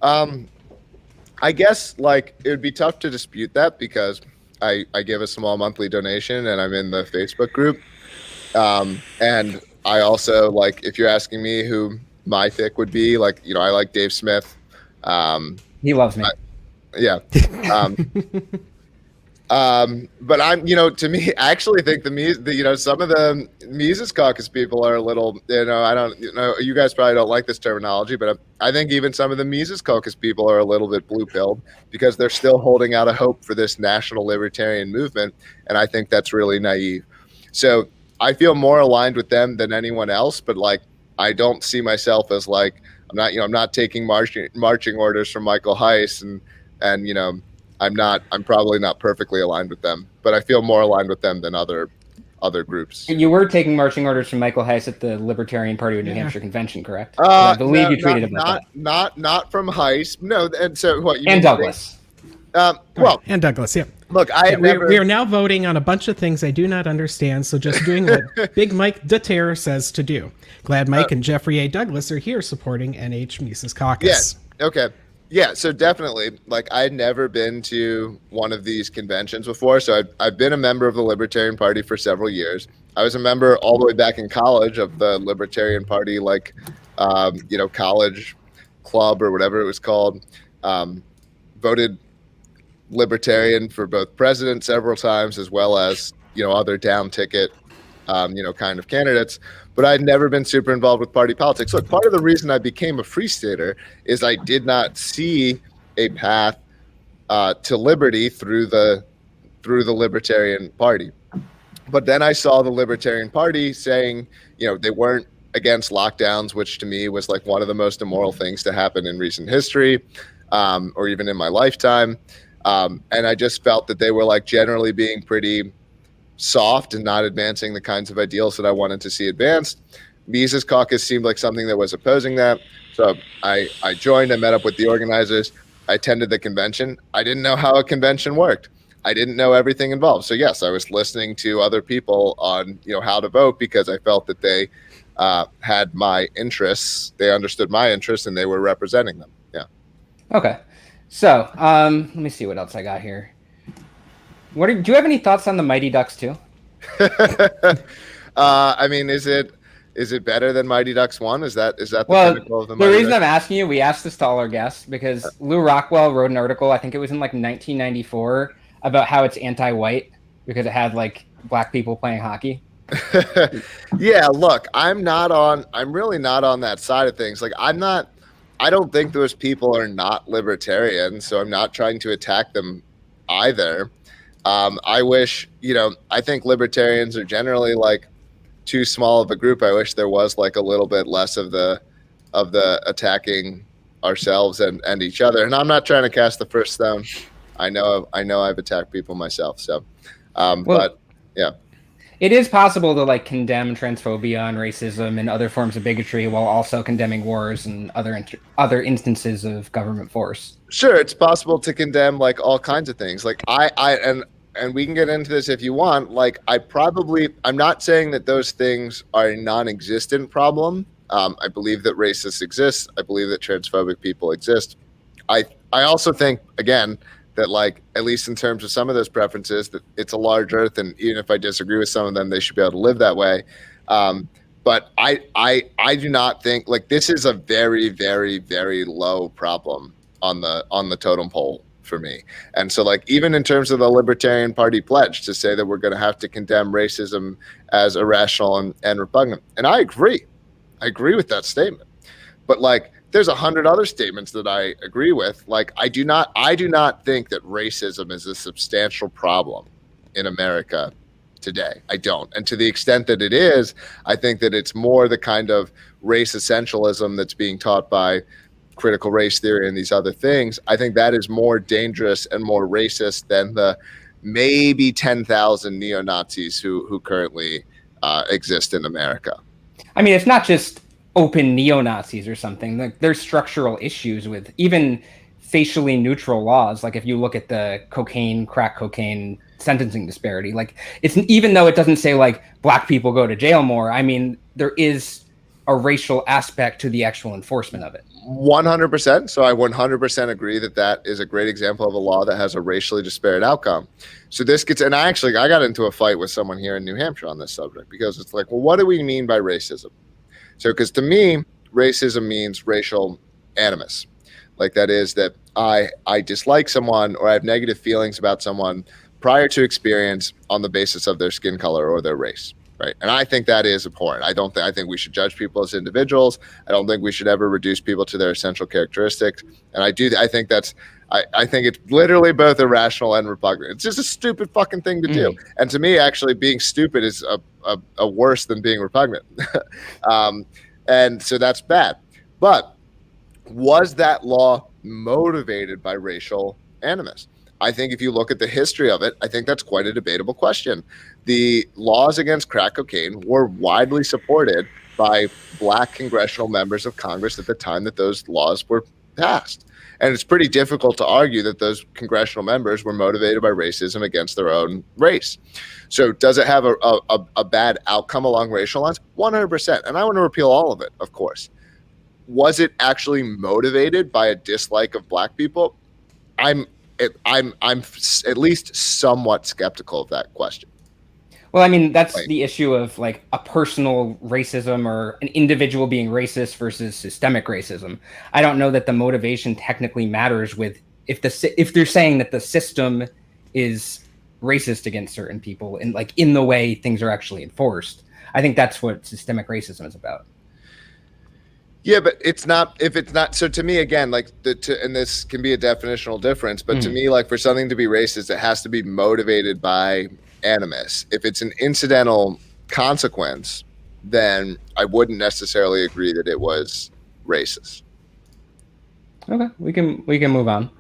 I guess it would be tough to dispute that, because I give a small monthly donation, and I'm in the Facebook group. And I also, like, if you're asking me who my pick would be, like, I like Dave Smith. He loves me. Yeah. But I'm, to me, I actually think some of the Mises Caucus people are a little, I don't, you guys probably don't like this terminology, but I think even some of the Mises Caucus people are a little bit blue-pilled because they're still holding out a hope for this national libertarian movement, and I think that's really naive. So I feel more aligned with them than anyone else, but like I don't see myself as like I'm not taking marching orders from Michael Heiss, and I'm probably not perfectly aligned with them, but I feel more aligned with them than other groups. You were taking marching orders from Michael Heiss at the Libertarian Party of New Hampshire convention, correct? I believe you tweeted about that. Not from Heiss. No, and so what? And Douglas. Well, and Douglas, yeah. Look, we are now voting on a bunch of things I do not understand, so just doing what Big Mike DeTerre says to do. Glad Mike and Jeffrey A. Douglas are here supporting NH Mises Caucus. Yes. Okay. Yeah, so definitely, like, I'd never been to one of these conventions before, so I've been a member of the Libertarian Party for several years. I was a member all the way back in college of the Libertarian Party, like, college club or whatever it was called. Voted Libertarian for both president several times, as well as, other down ticket, kind of candidates. But I'd never been super involved with party politics. Look, part of the reason I became a free stater is I did not see a path to liberty through the Libertarian Party. But then I saw the Libertarian Party saying, they weren't against lockdowns, which to me was like one of the most immoral things to happen in recent history, or even in my lifetime. And I just felt that they were like generally being pretty soft and not advancing the kinds of ideals that I wanted to see advanced. Mises Caucus seemed like something that was opposing that. So I joined, I met up with the organizers, I attended the convention. I didn't know how a convention worked. I didn't know everything involved. So yes, I was listening to other people on, how to vote because I felt that they had my interests, they understood my interests, and they were representing them. Yeah. Okay. So let me see what else I got here. Do you have any thoughts on the Mighty Ducks too? I mean, is it better than Mighty Ducks 1? Is that the pinnacle of the Mighty reason Ducks? I'm asking you, we asked this to all our guests because Lou Rockwell wrote an article, I think it was in like 1994, about how it's anti-white because it had like black people playing hockey. Yeah, look, I'm really not on that side of things. Like I don't think those people are not libertarian, so I'm not trying to attack them either. I wish, I think libertarians are generally like too small of a group. I wish there was like a little bit less of the attacking ourselves and each other. And I'm not trying to cast the first stone. I know I've attacked people myself. So, but yeah. It is possible to like condemn transphobia and racism and other forms of bigotry while also condemning wars and other instances of government force. Sure, it's possible to condemn like all kinds of things. Like and we can get into this if you want. Like I'm not saying that those things are a non-existent problem. I believe that racists exist. I believe that transphobic people exist. I also think, again, that like, at least in terms of some of those preferences, that it's a large earth, and even if I disagree with some of them, they should be able to live that way. But I do not think like this is a very, very, very low problem on the totem pole for me. And so like, even in terms of the Libertarian Party pledge to say that we're going to have to condemn racism as irrational and repugnant. And I agree with that statement, but like, there's 100 other statements that I agree with. Like, I do not think that racism is a substantial problem in America today. I don't. And to the extent that it is, I think that it's more the kind of race essentialism that's being taught by critical race theory and these other things. I think that is more dangerous and more racist than the maybe 10,000 neo-Nazis who currently exist in America. I mean, it's not just open neo-Nazis or something. Like, there's structural issues with even facially neutral laws. Like if you look at the crack cocaine sentencing disparity, like it's, even though it doesn't say like black people go to jail more, I mean, there is a racial aspect to the actual enforcement of it. 100%. So I 100% agree that that is a great example of a law that has a racially disparate outcome. So this gets, and I got into a fight with someone here in New Hampshire on this subject, because it's like, well, what do we mean by racism? So, because to me, racism means racial animus. Like, that is that I dislike someone, or I have negative feelings about someone prior to experience on the basis of their skin color or their race. Right. And I think that is abhorrent. I think we should judge people as individuals. I don't think we should ever reduce people to their essential characteristics. And I think it's literally both irrational and repugnant. It's just a stupid fucking thing to do. And to me, actually, being stupid is a worse than being repugnant. And so that's bad. But was that law motivated by racial animus? I think if you look at the history of it, I think that's quite a debatable question. The laws against crack cocaine were widely supported by Black congressional members of Congress at the time that those laws were passed. And it's pretty difficult to argue that those congressional members were motivated by racism against their own race. So does it have a bad outcome along racial lines? 100%. And I want to repeal all of it, of course. Was it actually motivated by a dislike of Black people? I'm at least somewhat skeptical of that question. Well, I mean, that's the issue of like a personal racism or an individual being racist versus systemic racism. I don't know that the motivation technically matters with if they're saying that the system is racist against certain people and like in the way things are actually enforced. I think that's what systemic racism is about. Yeah, but it's not, if it's not, so to me, again, like and this can be a definitional difference, but to me, like for something to be racist, it has to be motivated by animus. If it's an incidental consequence, then I wouldn't necessarily agree that it was racist. Okay, we can move on.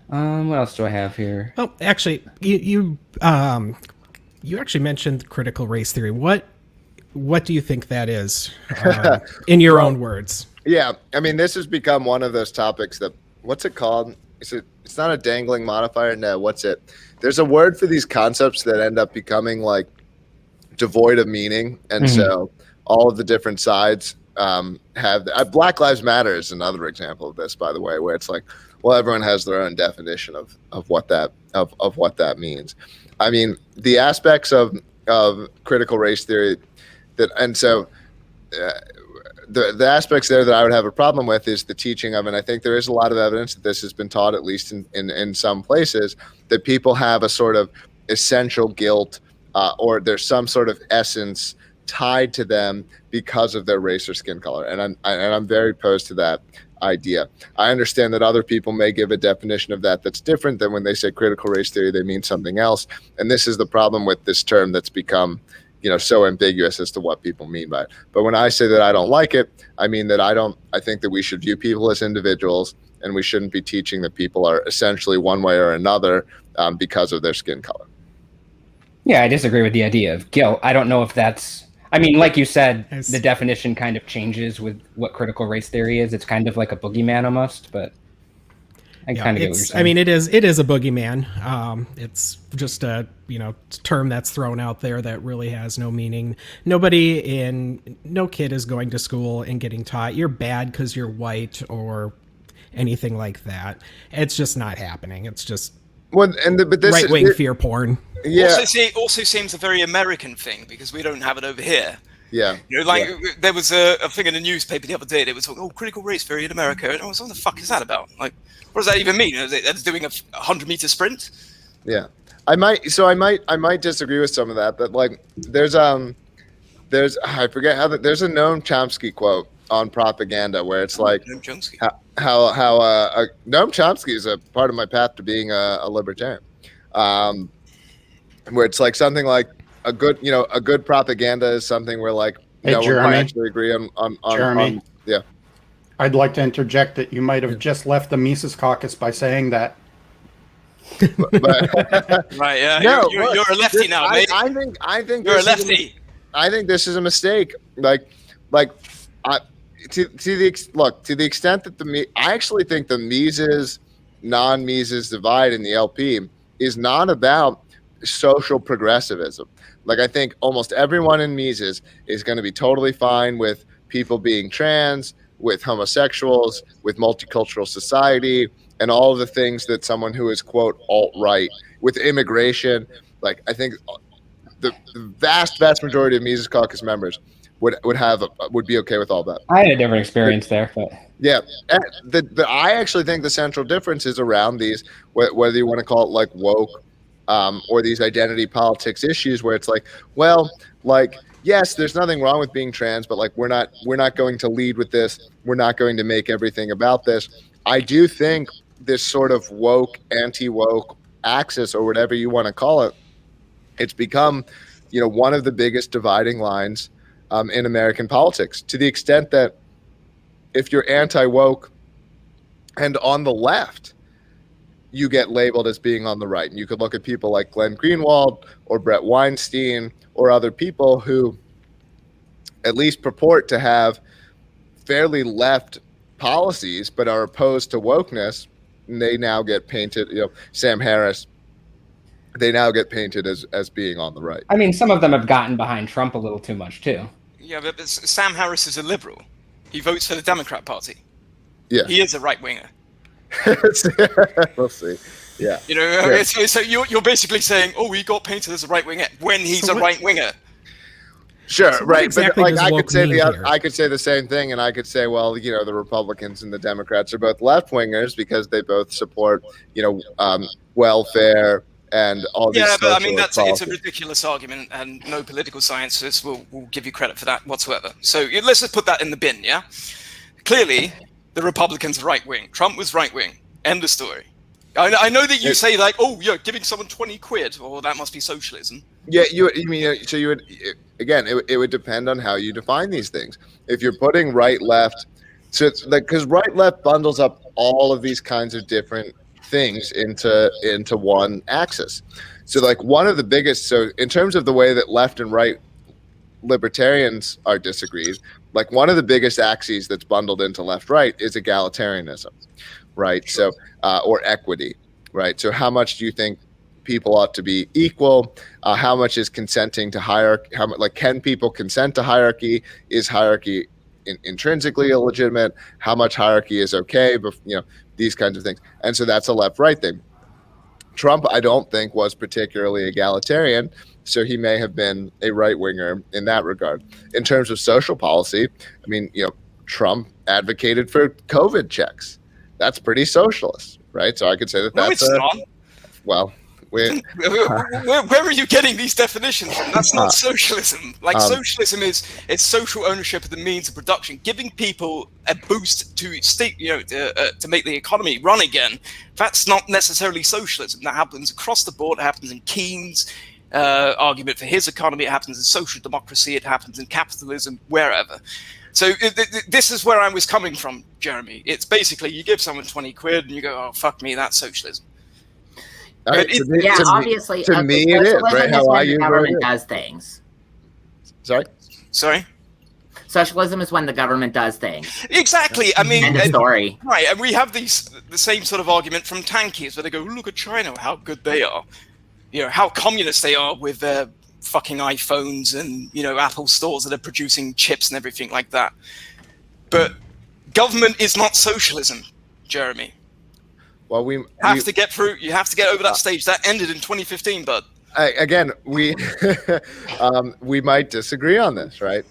What else do I have here? Oh, actually, you actually mentioned critical race theory. What do you think that is, in your own words? Yeah, I mean, this has become one of those topics that, what's it called? It's not a dangling modifier. No, what's it? There's a word for these concepts that end up becoming like devoid of meaning. And so all of the different sides have, Black Lives Matter is another example of this, by the way, where it's like, well, everyone has their own definition of what that means. I mean, the aspects of critical race theory and so the aspects there that I would have a problem with is the teaching of, and I think there is a lot of evidence that this has been taught, at least in some places, that people have a sort of essential guilt or there's some sort of essence tied to them because of their race or skin color. And I'm very opposed to that idea. I understand that other people may give a definition of that that's different than when they say critical race theory, they mean something else. And this is the problem with this term that's become, so ambiguous as to what people mean by it. But when I say that I don't like it, I mean that I think that we should view people as individuals, and we shouldn't be teaching that people are essentially one way or another because of their skin color. Yeah, I disagree with the idea of guilt. I don't know if that's, I mean, like you said, the definition kind of changes with what critical race theory is. It's kind of like a boogeyman almost, but I kind of get what you're saying. I mean, it is a boogeyman. It's just a term that's thrown out there that really has no meaning. No kid is going to school and getting taught you're bad because you're white or anything like that. It's just not happening. It's just right-wing fear porn. Yeah. Also seems a very American thing because we don't have it over here. Yeah. There was a thing in the newspaper the other day that was critical race theory in America. And I was like, what the fuck is that about? Like, what does that even mean? That's doing a 100-meter sprint? Yeah. I might disagree with some of that, but like there's I forget there's a Noam Chomsky quote on propaganda where it's like Noam Chomsky. how Noam Chomsky is a part of my path to being a libertarian. Where it's like something like a good propaganda is something where like no one might actually agree on Jeremy. Yeah. I'd like to interject that you might have just left the Mises Caucus by saying that. Right, yeah. No, you're a lefty now, mate. I think You're a lefty. I think this is a mistake. To the extent that I actually think the Mises non-Mises divide in the LP is not about social progressivism. Like, I think almost everyone in Mises is going to be totally fine with people being trans, with homosexuals, with multicultural society, and all of the things that someone who is, quote, alt-right, with immigration, like I think the vast majority of Mises Caucus members would be okay with all that. I had a different experience there, but yeah, I actually think the central difference is around these, whether you want to call it like woke, or these identity politics issues, where it's like, well, like, yes, there's nothing wrong with being trans, but like we're not going to lead with this. We're not going to make everything about this. I do think this sort of woke, anti-woke axis, or whatever you want to call it, it's become, one of the biggest dividing lines in American politics, to the extent that if you're anti-woke and on the left, you get labeled as being on the right. And you could look at people like Glenn Greenwald or Brett Weinstein or other people who at least purport to have fairly left policies but are opposed to wokeness. And they now get painted, Sam Harris, they now get painted as being on the right. I mean, some of them have gotten behind Trump a little too much too. Yeah, but Sam Harris is a liberal. He votes for the Democrat Party. Yeah, he is a right winger. We'll see. Yeah. So you're basically saying, oh, he got painted as a right winger when he's a right winger. Sure, So right. exactly But like does woke mean here? I could say the same thing, and I could say, well, the Republicans and the Democrats are both left wingers because they both support, welfare and all these. Yeah, but I mean, it's a ridiculous argument, and no political scientists will give you credit for that whatsoever. So let's just put that in the bin, yeah? Clearly, the Republicans are right wing. Trump was right wing. End of story. I know that you say like, oh, yeah, giving someone 20 quid, or that must be socialism. Yeah, you would again. It would depend on how you define these things. If you're putting right left, so it's like, because right left bundles up all of these kinds of different things into one axis. So like one of the biggest, so in terms of the way that left and right libertarians are disagreed, like one of the biggest axes that's bundled into left right is egalitarianism, right? So or equity, right? So how much do you think people ought to be equal? How much is consenting to hierarchy? Can people consent to hierarchy? Is hierarchy intrinsically illegitimate? How much hierarchy is okay? But these kinds of things. And so that's a left-right thing. Trump, I don't think, was particularly egalitarian, so he may have been a right-winger in that regard. In terms of social policy, I mean, Trump advocated for COVID checks. That's pretty socialist, right? So I could say that that's not. Well, where are you getting these definitions from? That's not socialism. Socialism is social ownership of the means of production, giving people a boost to to make the economy run again. That's not necessarily socialism. That happens across the board. It happens in Keynes' argument for his economy. It happens in social democracy. It happens in capitalism, wherever. So this is where I was coming from, Jeremy. It's basically you give someone 20 quid and you go, oh, fuck me, that's socialism. Obviously. To me, it is, right? How I use government does things. Sorry? Socialism is when the government does things. Exactly. I mean, end of story. Right, and we have the same sort of argument from tankies, where they go, look at China, how good they are. How communist they are with their fucking iPhones and, Apple stores that are producing chips and everything like that. But government is not socialism, Jeremy. Well, you have to get over that stage. That ended in 2015, bud. Again, we might disagree on this, right?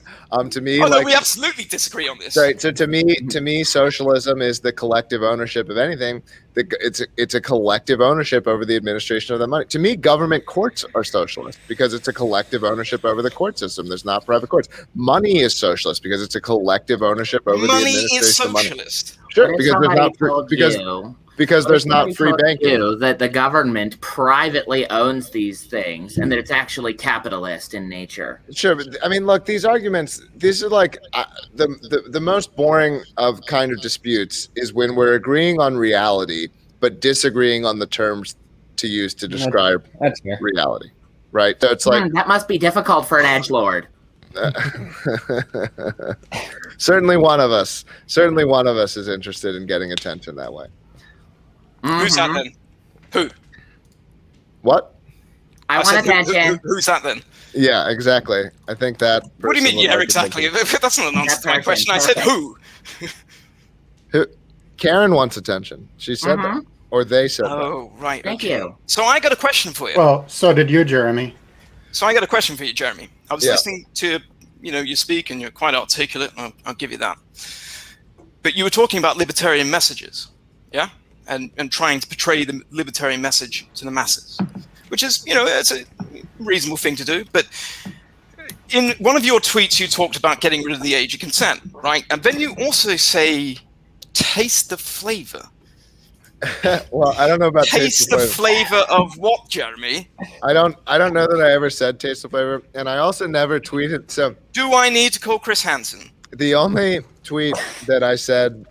To me, we absolutely disagree on this. Right. So to me, socialism is the collective ownership of anything. It's a collective ownership over the administration of the money. To me, government courts are socialist because it's a collective ownership over the court system. There's not private courts. Money is socialist because it's a collective ownership over the administration of money. Money is socialist. Sure, because there's not free banking. That the government privately owns these things and that it's actually capitalist in nature. Sure, but I mean, look, these arguments, these are like the most boring of kind of disputes is when we're agreeing on reality but disagreeing on the terms to use to describe reality, right? So it's like that must be difficult for an edgelord. Certainly one of us is interested in getting attention that way. Who's that then? Who? What? I want said, attention. Who's that then? Yeah, exactly. I think that. What do you mean? person would Yeah, like exactly. attention. That's not an answer That to my person, question. I said perfect. who. Karen wants attention. She said that, or they said that. Oh, right. Thank okay. you. So I got a question for you. Well, so did you, Jeremy. So I got a question for you, Jeremy. I was Yeah. listening to you speak, and you're quite articulate. And I'll give you that. But you were talking about libertarian messages, yeah, and trying to portray the libertarian message to the masses, which is it's a reasonable thing to do. But in one of your tweets, you talked about getting rid of the age of consent, right? And then you also say, "Taste the flavor." Well, I don't know about Taste the flavor of what, Jeremy? I don't know that I ever said taste the flavor, and I also never tweeted. So Do I need to call Chris Hansen? the only tweet that I said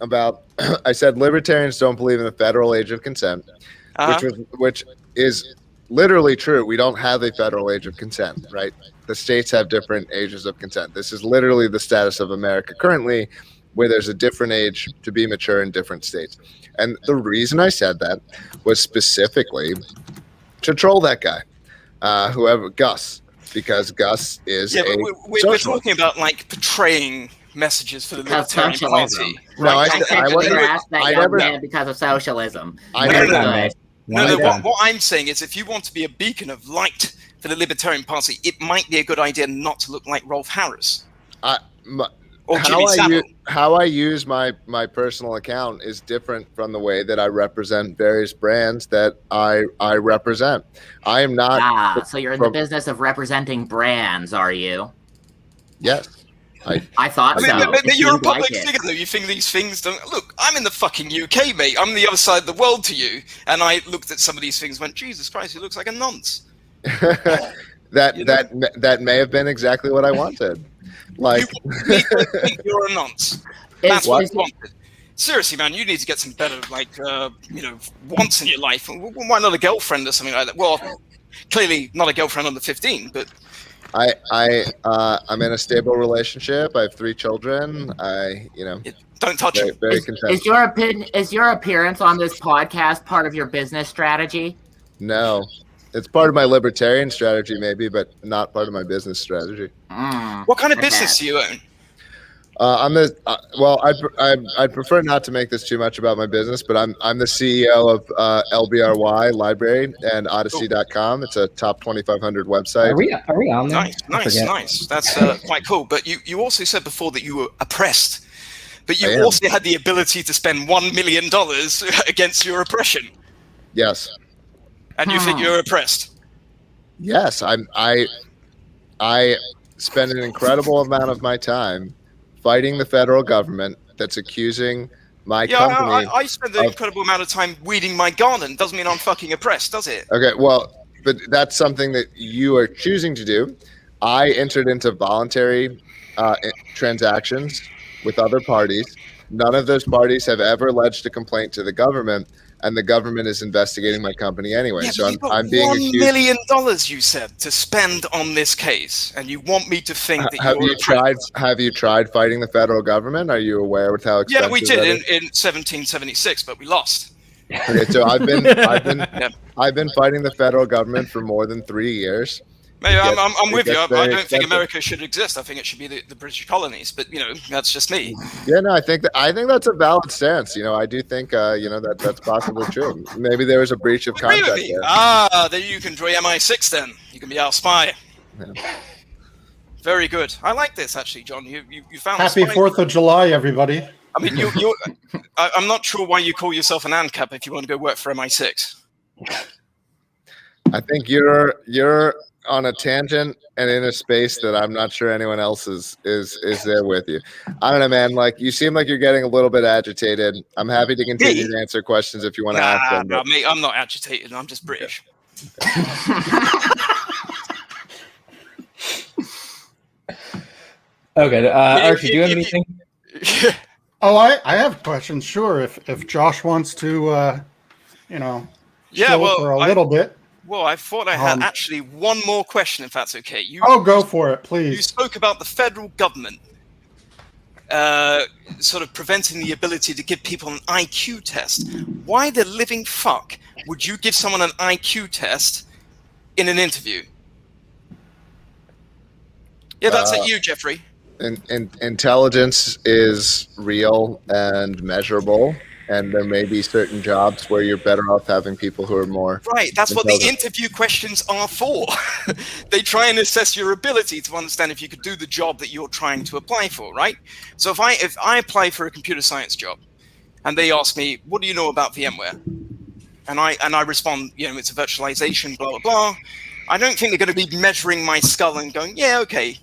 about I said libertarians don't believe in the federal age of consent, which is literally true. We don't have a federal age of consent, right? The states have different ages of consent. This is literally the status of America currently, where there's a different age to be mature in different states. And the reason I said that was specifically to troll that guy, whoever Gus, because Gus is we're talking about like portraying messages for the Because Libertarian socialism. Party. No, I said wasn't- harass that I young never- man because of socialism. I Very never- good. No, done. what I'm saying is if you want to be a beacon of light for the Libertarian Party, it might be a good idea not to look like Rolf Harris or Jimmy Savile. How I use my personal account is different from the way that I represent various brands that I represent. I am not. So you're in the business of representing brands, are you? Yes. I thought so. But It you're a seemed like public it. figure, though. You think these things don't... Look, I'm in the fucking UK, mate. I'm the other side of the world to you. And I looked at some of these things and went, Jesus Christ, he looks like a nonce. that may have been exactly what I wanted. Like, You think you're a nonce. That's what I wanted. Seriously, man, you need to get some better, wants in your life. Why not a girlfriend or something like that? Well, clearly not a girlfriend under 15, but... I'm in a stable relationship. I have 3 children. Don't touch very, him. very content. Is your appearance on this podcast part of your business strategy? No, it's part of my libertarian strategy, maybe, but not part of my business strategy. What kind of business do you own? I'd prefer not to make this too much about my business, but I'm the CEO of LBRY Library and Odyssey.com. It's a top 2,500 website. Are we on there? Nice. That's quite cool. But you also said before that you were oppressed, but you I am. also had the ability to spend $1 million against your oppression. Yes. And you think you're oppressed? Yes. I spend an incredible amount of my time fighting the federal government that's accusing my company. I spend an incredible amount of time weeding my garden. Doesn't mean I'm fucking oppressed, does it? Okay, well, but that's something that you are choosing to do. I entered into voluntary transactions with other parties. None of those parties have ever lodged a complaint to the government, and the government is investigating my company anyway. Yeah, so but I'm being $1 accused. million, you said, to spend on this case, and you want me to think that Have you tried fighting the federal government? Are you aware with how expensive? Yeah, we did that in is? 1776, but we lost. Okay, so I've been fighting the federal government for more than 3 years. Maybe I'm with you. I don't think expensive. America should exist. I think it should be the British colonies. But that's just me. Yeah, no, I think that's a valid stance. I do think that's possibly true. Maybe there was a breach of Agree with contract me. there. Then you can join MI6. Then you can be our spy. Yeah. Very good. I like this actually, John. You found Happy the spy. 4th of July, everybody. I mean, I'm not sure why you call yourself an ANCAP if you want to go work for MI6. I think you're on a tangent and in a space that I'm not sure anyone else is there with you. I don't know, man. Like, you seem like you're getting a little bit agitated. I'm happy to continue to answer questions if you want to ask them. No, mate, I'm not agitated. I'm just British. Okay, Archie, do you have anything? Oh, I have questions. Sure, if Josh wants to, chill for a little bit. Well, I thought I had actually one more question, if that's okay. Go for it, please. You spoke about the federal government sort of preventing the ability to give people an IQ test. Why the living fuck would you give someone an IQ test in an interview? Yeah, that's at you, Jeffrey. Intelligence is real and measurable, and there may be certain jobs where you're better off having people who are more Right, that's what the intelligent. interview questions are for. They try and assess your ability to understand if you could do the job that you're trying to apply for, right? So if I apply for a computer science job and they ask me, what do you know about VMware? And I respond, it's a virtualization, blah, blah, blah. I don't think they're going to be measuring my skull and going, yeah, okay.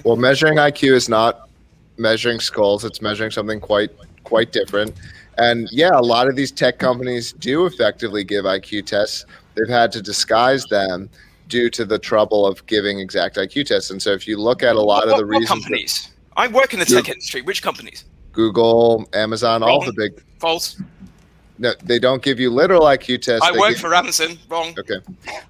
Well, measuring IQ is not measuring skulls. It's measuring something quite different. And yeah, a lot of these tech companies do effectively give IQ tests. They've had to disguise them due to the trouble of giving exact IQ tests. And so if you look at a lot of the reasons... What companies? I work in the tech industry. Which companies? Google, Amazon, all the big... False. No, they don't give you literal IQ tests. I work for Amazon. Wrong. Okay.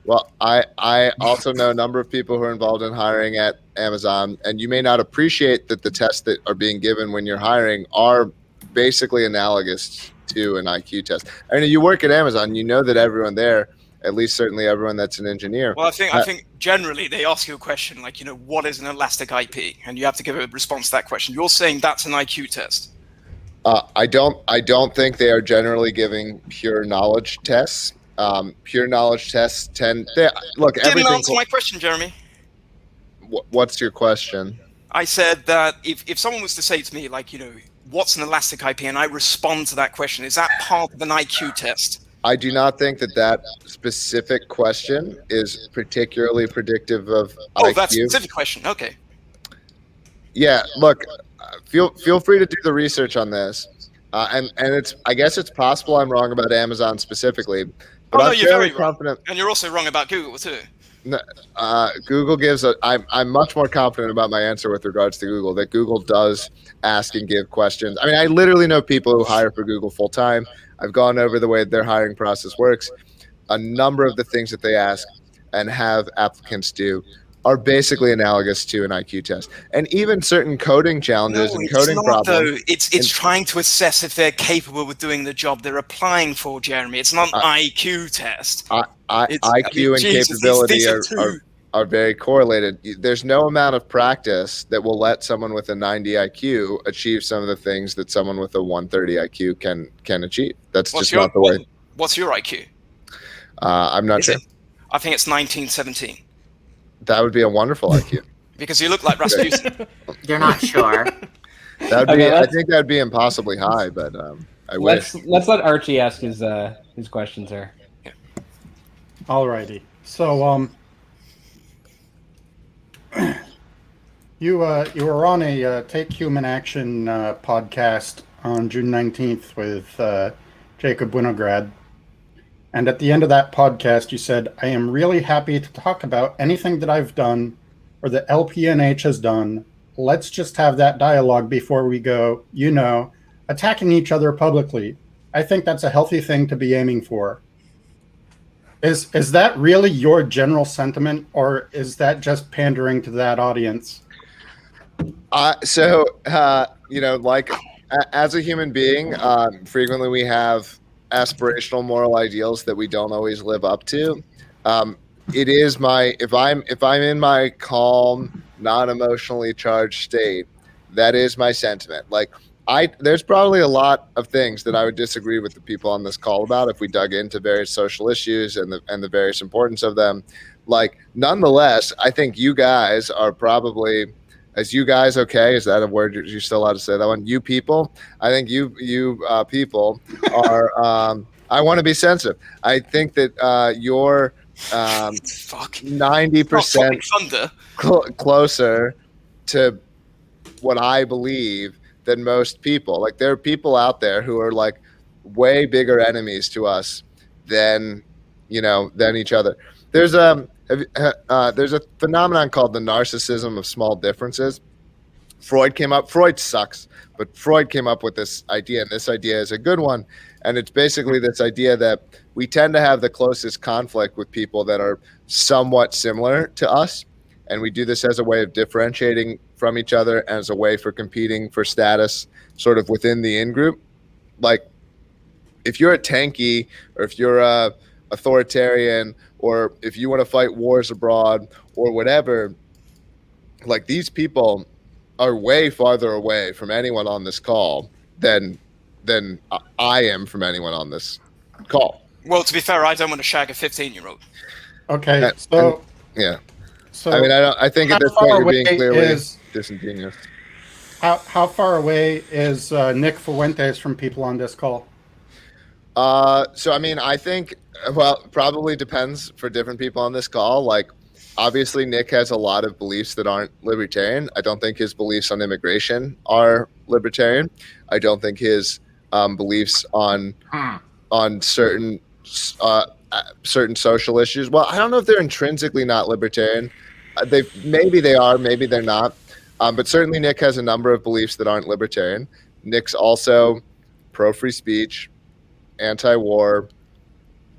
Well, I also know a number of people who are involved in hiring at Amazon, and you may not appreciate that the tests that are being given when you're hiring are basically analogous to an IQ test. I mean, you work at Amazon, you know that everyone there, at least certainly everyone that's an engineer. Well, I think generally they ask you a question like, what is an elastic IP? And you have to give a response to that question. You're saying that's an IQ test. I don't think they are generally giving pure knowledge tests. Pure knowledge tests look. You didn't answer my question, Jeremy. What's your question? I said that if someone was to say to me, like, what's an elastic IP, and I respond to that question, is that part of an IQ test? I do not think that specific question is particularly predictive of IQ. Oh, that's a specific question. Okay. Yeah, look, feel free to do the research on this, and I guess it's possible I'm wrong about Amazon specifically, but I'm you're fairly very wrong. confident. And you're also wrong about Google too. No, Google gives I'm much more confident about my answer with regards to Google, that Google does ask and give questions. I mean, I literally know people who hire for Google full time. I've gone over the way their hiring process works. A number of the things that they ask and have applicants do are basically analogous to an IQ test, and even certain coding challenges and coding problems. It's trying to assess if they're capable of doing the job they're applying for, Jeremy. It's not an IQ test. IQ and capability are very correlated. There's no amount of practice that will let someone with a 90 IQ achieve some of the things that someone with a 130 IQ can achieve. That's just not the way. What's your IQ? I'm not sure. I think it's 1917. That would be a wonderful IQ. Because you look like Rasputin. You're not sure. That would be. I think that'd be impossibly high, but I wish. Let's let Archie ask his questions here. Yeah. Alrighty. So you were on a Take Human Action podcast on June 19th with Jacob Winograd. And at the end of that podcast, you said, I am really happy to talk about anything that I've done or that LPNH has done. Let's just have that dialogue before we go, attacking each other publicly. I think that's a healthy thing to be aiming for. Is that really your general sentiment, or is that just pandering to that audience? As a human being, frequently we have aspirational moral ideals that we don't always live up to. It is if I'm in my calm, non-emotionally charged state, that is my sentiment. There's probably a lot of things that I would disagree with the people on this call about if we dug into various social issues and the various importance of them. Nonetheless, I think you guys are probably, as you guys, okay, is that a word you're still allowed to say that one? You people, I think you people are, I want to be sensitive. I think that you're 90% closer to what I believe than most people. There are people out there who are way bigger enemies to us than each other. There's a phenomenon called the narcissism of small differences. Freud sucks, but Freud came up with this idea, and this idea is a good one. And it's basically this idea that we tend to have the closest conflict with people that are somewhat similar to us. And we do this as a way of differentiating from each other and as a way for competing for status sort of within the in-group. If you're a tanky, or if you're a authoritarian, or if you want to fight wars abroad or whatever, like these people are way farther away from anyone on this call than I am from anyone on this call. Well, to be fair, I don't want to shag a 15-year-old. Okay, And- so Yeah. so I mean, I think at how this point far you're being away clearly is- disingenuous. how far away is Nick Fuentes from people on this call? So I mean, I think, well, probably depends for different people on this call. Like, obviously, Nick has a lot of beliefs that aren't libertarian. I don't think his beliefs on immigration are libertarian. I don't think his beliefs on certain social issues. Well, I don't know if they're intrinsically not libertarian. Maybe they are, maybe they're not. But certainly, Nick has a number of beliefs that aren't libertarian. Nick's also pro free speech, anti-war.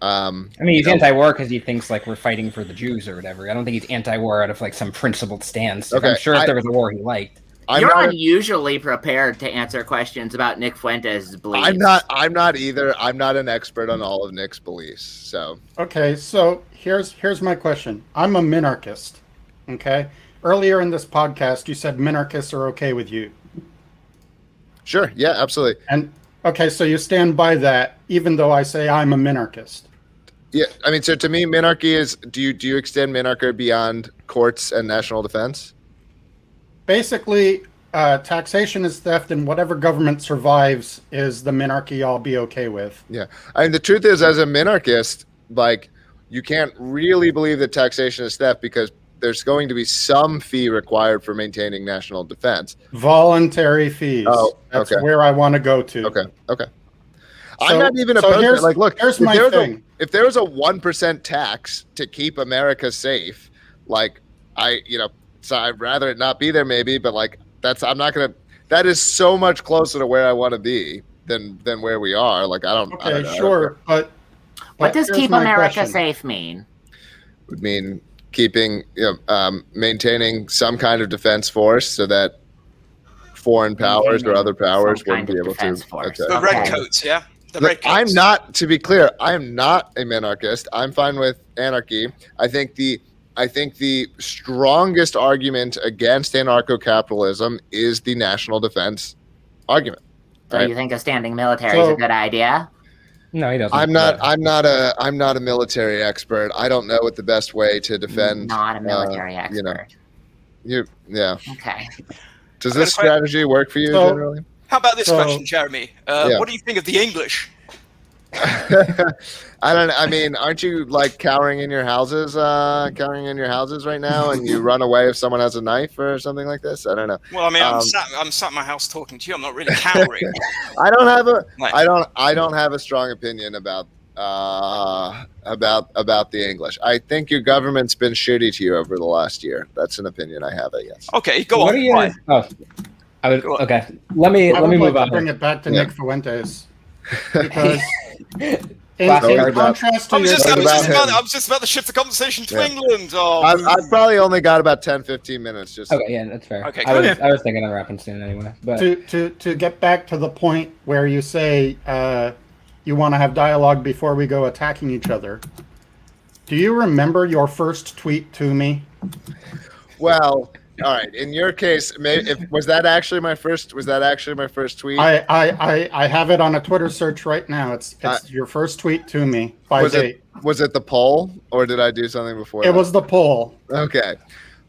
I mean, he's anti-war because he thinks like we're fighting for the Jews or whatever. I don't think he's anti-war out of like some principled stance. Okay, I'm sure if there was a war, he liked. You're unusually prepared to answer questions about Nick Fuentes' beliefs. I'm not either. I'm not an expert on all of Nick's beliefs. So Okay, so here's my question. I'm a minarchist. Okay, earlier in this podcast, you said minarchists are okay with you, sure, yeah, absolutely. and okay, so you stand by that, even though I say I'm a minarchist. Yeah, I mean, so to me, minarchy is. Do you extend minarchy beyond courts and national defense? Basically, taxation is theft, and whatever government survives is the minarchy I'll be okay with. Yeah, I mean, the truth is, as a minarchist, like, you can't really believe that taxation is theft because there's going to be some fee required for maintaining national defense. Voluntary fees. Oh, That's okay. where I want to go to. Okay. I'm not even so opposed to here's- it. Like, look, here's if my there was thing. if there was a 1% tax to keep America safe, like, so I'd rather it not be there, maybe, but like, that is so much closer to where I want to be than where we are. Like, I don't Okay, know. sure, but What does here's keep my America question. safe mean? Would mean keeping, maintaining some kind of defense force so that foreign powers or other powers Some kind wouldn't be of able to. defense force. Okay. The Okay. redcoats, yeah? The Look, redcoats. I'm not, to be clear, I am not a minarchist. I'm fine with anarchy. I think the strongest argument against anarcho-capitalism is the national defense argument. So Right. you think a standing military is So- a good idea? No, he doesn't. I'm not a military expert. I don't know what the best way to defend. Not a military expert. Yeah. Okay. Does I'm this gonna strategy work for you So- generally? How about this So- question, Jeremy? Yeah. What do you think of the English? I mean, aren't you like cowering in your houses right now, and you run away if someone has a knife or something like this? I don't know. Well, I mean, Um, I'm sat in my house talking to you. I'm not really cowering. I don't have a Right. I don't have a strong opinion about the English. I think your government's been shitty to you over the last year. That's an opinion I have, I guess. Okay, go What on. are you? Why? Oh, I would. Go on. Okay, let me I would move like on. to bring it back to Yeah. Nick Fuentes because in Last in paragraph. contrast to I was your just about to shift the conversation to Yeah. England. Oh, I've probably only got about 10-15 minutes. Just Okay, yeah, that's fair. Okay, I was, good. I was thinking of wrapping soon anyway, but to get back to the point where you say you want to have dialogue before we go attacking each other. Do you remember your first tweet to me? well, all right. In your case, was that actually my first tweet? I have it on a Twitter search right now. It's your first tweet to me by date. Was it the poll, or did I do something before? It that? was the poll. Okay.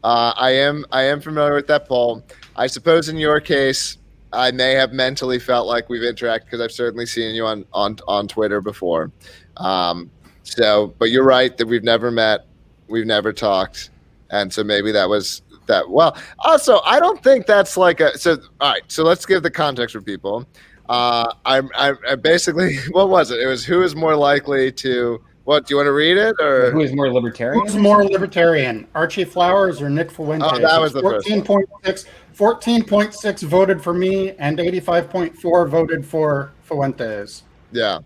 I am familiar with that poll. I suppose in your case, I may have mentally felt like we've interacted because I've certainly seen you on Twitter before. But you're right that we've never met, we've never talked, and so maybe that was that. Well, also, I don't think that's like a. So all right. So let's give the context for people. I basically, what was it? It was who is more likely to. What, do you want to read it, or who is more libertarian? Who's more libertarian, Archie Flowers or Nick Fuentes? Oh, that was the first one. 14.6 voted for me, and 85.4 voted for Fuentes. Yeah.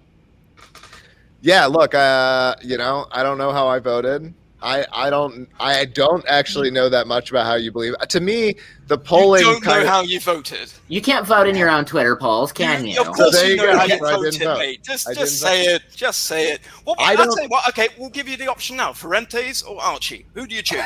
Yeah, look, I don't know how I voted. I don't actually know that much about how you believe. To me, the polling You don't know how you voted. You can't vote in your own Twitter polls, can you? Of course there you you know go. how you I didn't voted, vote. mate. I Just didn't say it. Just say it. Well, I I'll don't- tell you what. Okay, we'll give you the option now. Fuentes or Archie? Who do you choose?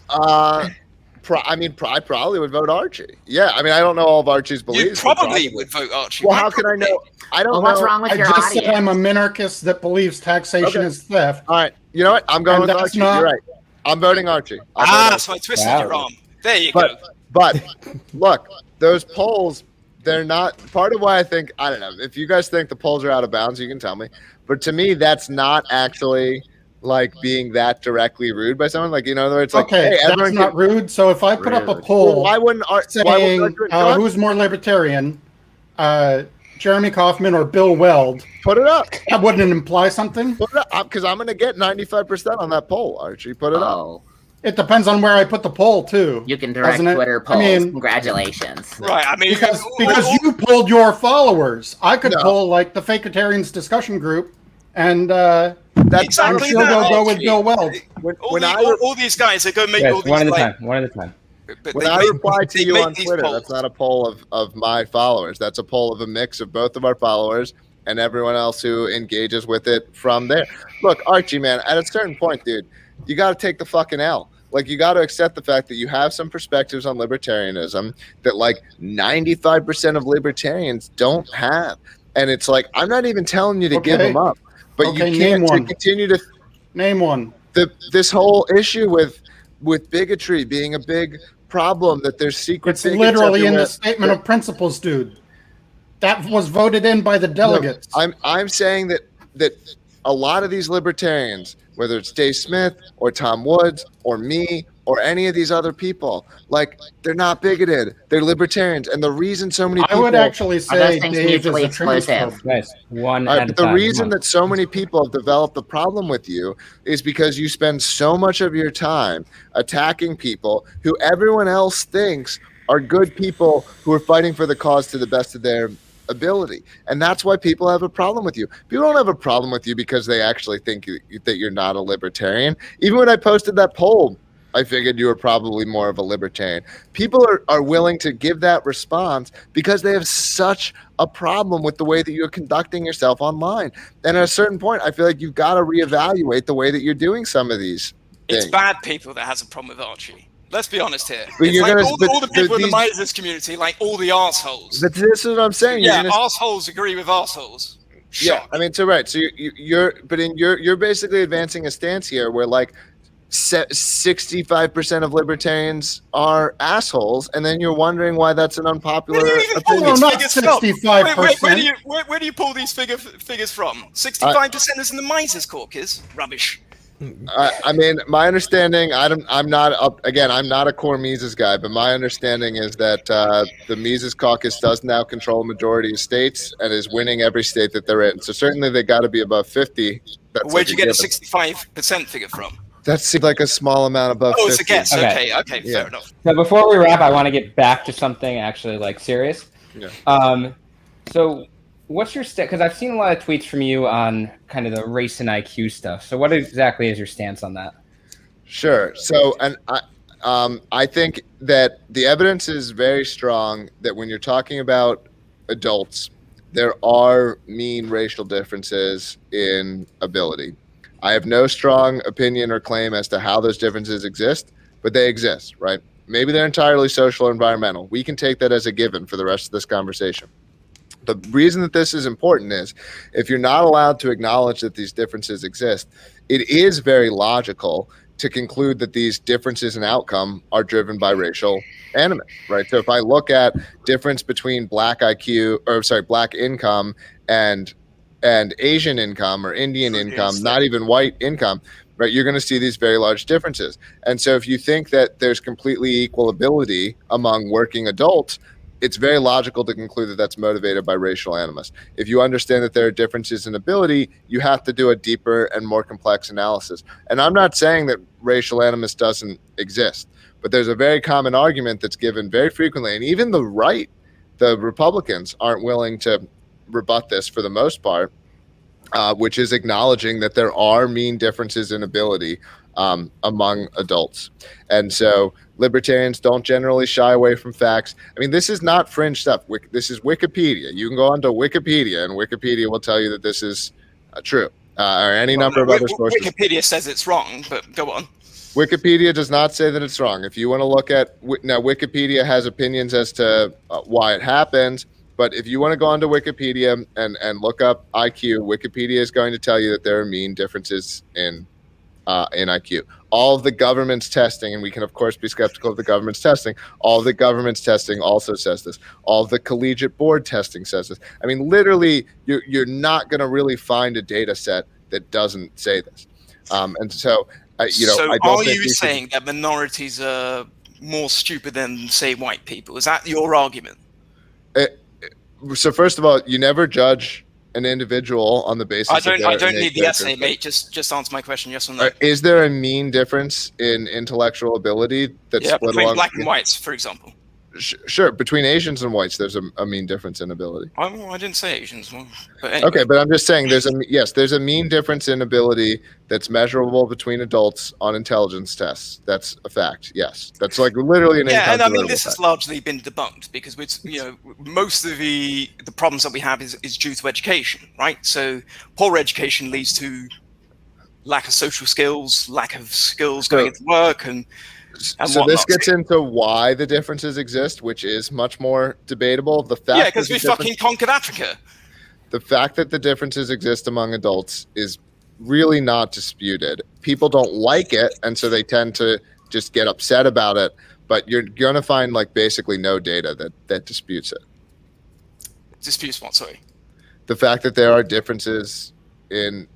I probably would vote Archie. Yeah, I mean, I don't know all of Archie's You beliefs. but probably would vote Archie. Well, You how can I probably- know? I don't Well, know. what's wrong with I your just said I'm a audience? minarchist that believes taxation Okay. is theft. All right, you know what? I'm going And with that's Archie. not- You're right. I'm voting Archie. I'll vote Archie. So I twisted Wow. your arm. There you go. But look, those polls, they're not part of why I think, I don't know, if you guys think the polls are out of bounds, you can tell me. But to me, that's not actually like being that directly rude by someone. Like, in other words, like, Okay, hey, that's everyone not rude. So if I put up a Rude. poll why wouldn't saying Archie go ahead, who's more libertarian, Jeremy Kauffman or Bill Weld, put it up? that wouldn't imply something. Put it up, because I'm going to get 95% on that poll, Archie. Put it up. Oh, It depends on where I put the poll too. you can direct doesn't it? Twitter I polls. mean, Congratulations. Right. I mean, because you polled your followers. I could No. poll like the Fakertarians discussion group, and That's Exactly I'm not still that, gonna go with Archie. Bill Weld. All these guys are going to make Yes, all these one at a like, time. One at a time. but When they I make- reply to they you make on these Twitter, polls. that's not a poll of my followers. That's a poll of a mix of both of our followers and everyone else who engages with it from there. Look, Archie, man, at a certain point, dude, you got to take the fucking L. Like, you got to accept the fact that you have some perspectives on libertarianism that, like, 95% of libertarians don't have. And it's like, I'm not even telling you to give Okay. them up, but Okay, you name can't to one. continue to Name one. this whole issue with bigotry being a big problem, that there's secret It's bigots literally in everywhere. the statement of principles, dude. That was voted in by the delegates. I'm saying that a lot of these libertarians, whether it's Dave Smith or Tom Woods or me or any of these other people, like, they're not bigoted. They're libertarians, and the reason so many I people would actually Are say those things Dave is mutually a transphobe. exclusive? Nice. One All right, at a but the time. reason Come on. that so many people have developed a problem with you is because you spend so much of your time attacking people who everyone else thinks are good people who are fighting for the cause to the best of their ability. And that's why people have a problem with you. People don't have a problem with you because they actually think that you're not a libertarian. Even when I posted that poll, I figured you were probably more of a libertarian. People are willing to give that response because they have such a problem with the way that you're conducting yourself online. And at a certain point, I feel like you've got to reevaluate the way that you're doing some of these It's things. bad people that has a problem with Archie. Let's be honest here. But It's you're like gonna- all, but all the people in the these- Mises community, like all the assholes. But this is what I'm saying. You're Yeah, gonna- assholes agree with assholes. Yeah, Shock. I mean, so right. So you're basically advancing a stance here where, like, 65% of libertarians are assholes, and then you're wondering why that's an unpopular Where do you even pull opinion. these not figures from? 65%. Where do you pull these figures from? 65% is in the Mises caucus. Rubbish. I mean, my understanding, I'm not up again. I'm not a core Mises guy, but my understanding is that the Mises caucus does now control a majority of states and is winning every state that they're in. So certainly they got to be above 50. That's Where'd like you get a given. 65% figure from? That seems like a small amount above. Oh, 50. it's a guess. Okay. Okay, Yeah. fair enough. So before we wrap, I want to get back to something actually like serious. Yeah. So what's your because I've seen a lot of tweets from you on kind of the race and IQ stuff. So what exactly is your stance on that? Sure. So, and I think that the evidence is very strong that when you're talking about adults, there are mean racial differences in ability. I have no strong opinion or claim as to how those differences exist, but they exist, right? Maybe they're entirely social or environmental. We can take that as a given for the rest of this conversation. The reason that this is important is if you're not allowed to acknowledge that these differences exist, it is very logical to conclude that these differences in outcome are driven by racial animus, right? So if I look at difference between black income and Asian income or Indian income, not even white income, right? You're going to see these very large differences. And so if you think that there's completely equal ability among working adults, it's very logical to conclude that that's motivated by racial animus. If you understand that there are differences in ability, you have to do a deeper and more complex analysis. And I'm not saying that racial animus doesn't exist, but there's a very common argument that's given very frequently. And even the right, the Republicans, aren't willing to rebut this for the most part, which is acknowledging that there are mean differences in ability among adults. And so libertarians don't generally shy away from facts. I mean, this is not fringe stuff. This is Wikipedia. You can go onto Wikipedia, and Wikipedia will tell you that this is true, or any number of other sources. Wikipedia says it's wrong, but go on. Wikipedia does not say that it's wrong. If you want to look at now, Wikipedia has opinions as to why it happens. But if you want to go onto Wikipedia and look up IQ, Wikipedia is going to tell you that there are mean differences in IQ. All of the government's testing, and we can of course be skeptical of the government's testing, all of the government's testing also says this. All of the collegiate board testing says this. I mean, literally, you're not going to really find a data set that doesn't say this. And so, so I don't are think you saying that minorities are more stupid than, say, white people? Is that your argument? So first of all, you never judge an individual on the basis. I don't need the essay, mate. Just answer my question, yes or no. Is there a mean difference in intellectual ability that's split between along black and whites, for example? Sure. Between Asians and whites, there's a mean difference in ability. I didn't say Asians. But anyway. Okay, but I'm just saying there's a mean difference in ability that's measurable between adults on intelligence tests. That's a fact. Yes, that's like literally an and I mean this fact. has largely been debunked because most of the problems that we have is due to education, right? So poor education leads to lack of social skills, lack of skills going into work, and so this gets into why the differences exist, which is much more debatable. The fact because we fucking conquered Africa. The fact that the differences exist among adults is really not disputed. People don't like it, and so they tend to just get upset about it. But you're going to find like basically no data that disputes it. Disputes what? Sorry. The fact that there are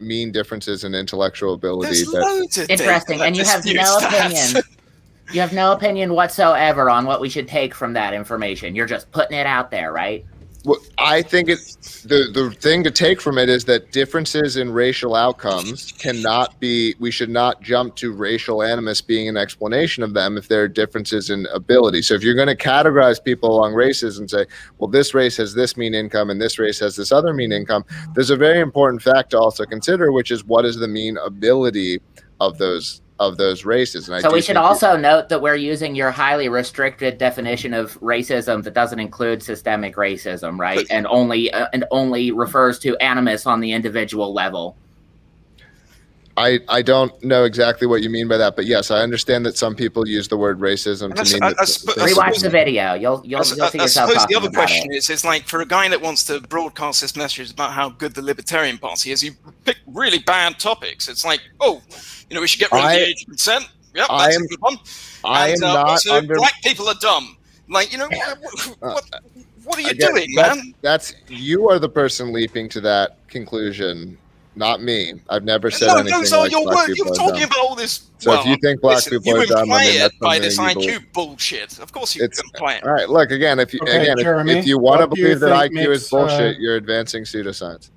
mean differences in intellectual ability. There's loads of interesting, and you have no opinion. You have no opinion whatsoever on what we should take from that information. You're just putting it out there, right? Well, I think the thing to take from it is that differences in racial outcomes we should not jump to racial animus being an explanation of them if there are differences in ability. So if you're going to categorize people along races and say, well, this race has this mean income and this race has this other mean income, there's a very important fact to also consider, which is what is the mean ability of those races. And so we should also note that we're using your highly restricted definition of racism that doesn't include systemic racism, right? And only refers to animus on the individual level. I don't know exactly what you mean by that, but yes, I understand that some people use the word racism to mean. Rewatch the video. You'll see yourself. I suppose the other question is like for a guy that wants to broadcast this message about how good the Libertarian Party is, you pick really bad topics. It's like, we should get rid of the 80%. Yep, that's a good one. Black people are dumb. Like, what are you doing, man? You are the person leaping to that conclusion. Not me. I've never said anything like black people You're talking about all this. So if you think black people are dumb, I mean, that's by this IQ believe. Bullshit. Of course you imply it. All right, look, again, if you want to believe that IQ is bullshit, you're advancing pseudoscience.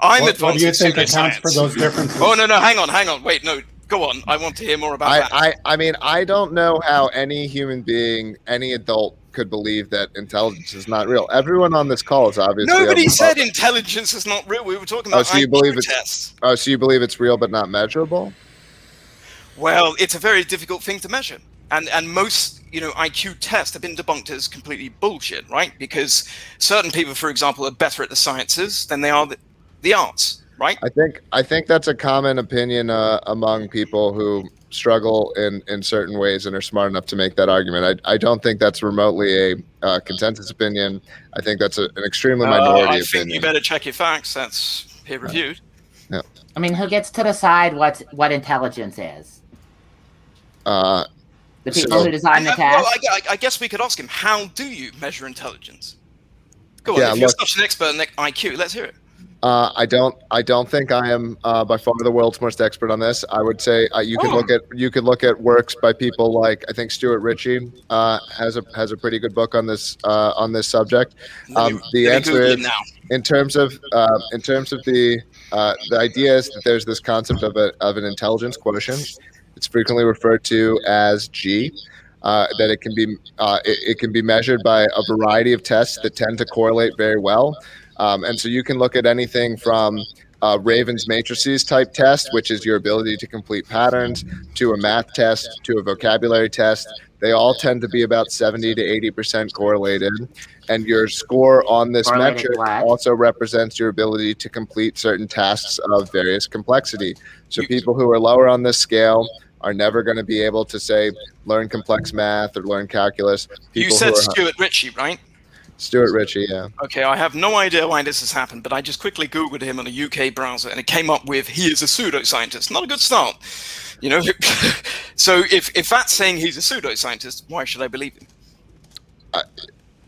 I'm advancing What do you think pseudoscience. accounts for those differences? Oh, no, hang on. Wait, no, go on. I want to hear more about that. I mean, I don't know how any human being, any adult could believe that intelligence is not real. Everyone on this call is obviously. Nobody said intelligence is not real. We were talking about IQ tests. So you believe it's real but not measurable? Well, it's a very difficult thing to measure. And most, IQ tests have been debunked as completely bullshit, right? Because certain people, for example, are better at the sciences than they are the arts, right? I think that's a common opinion among people who struggle in certain ways and are smart enough to make that argument. I don't think that's remotely a consensus opinion. I think that's an extremely minority opinion. I think you better check your facts. That's peer-reviewed. Yeah. I mean, who gets to decide what intelligence is? The people who design the test? Well, I guess we could ask him, how do you measure intelligence? Go on, if you're such an expert in IQ, let's hear it. I don't think I am by far the world's most expert on this. I would say you could look at works by people like I think Stuart Ritchie has a pretty good book on this subject. The answer is in terms of the idea is that there's this concept of an intelligence quotient. It's frequently referred to as G. That it can be measured by a variety of tests that tend to correlate very well. And so you can look at anything from Raven's matrices type test, which is your ability to complete patterns, to a math test, to a vocabulary test. They all tend to be about 70 to 80% correlated. And your score on this Correlated metric what? also represents your ability to complete certain tasks of various complexity. So people who are lower on this scale are never going to be able to, say, learn complex math or learn calculus. You People said who are Stuart Ritchie, right? Stuart Ritchie, yeah. Okay, I have no idea why this has happened, but I just quickly Googled him on a UK browser, and it came up with he is a pseudoscientist. Not a good start, you know. So if that's saying he's a pseudoscientist, why should I believe him?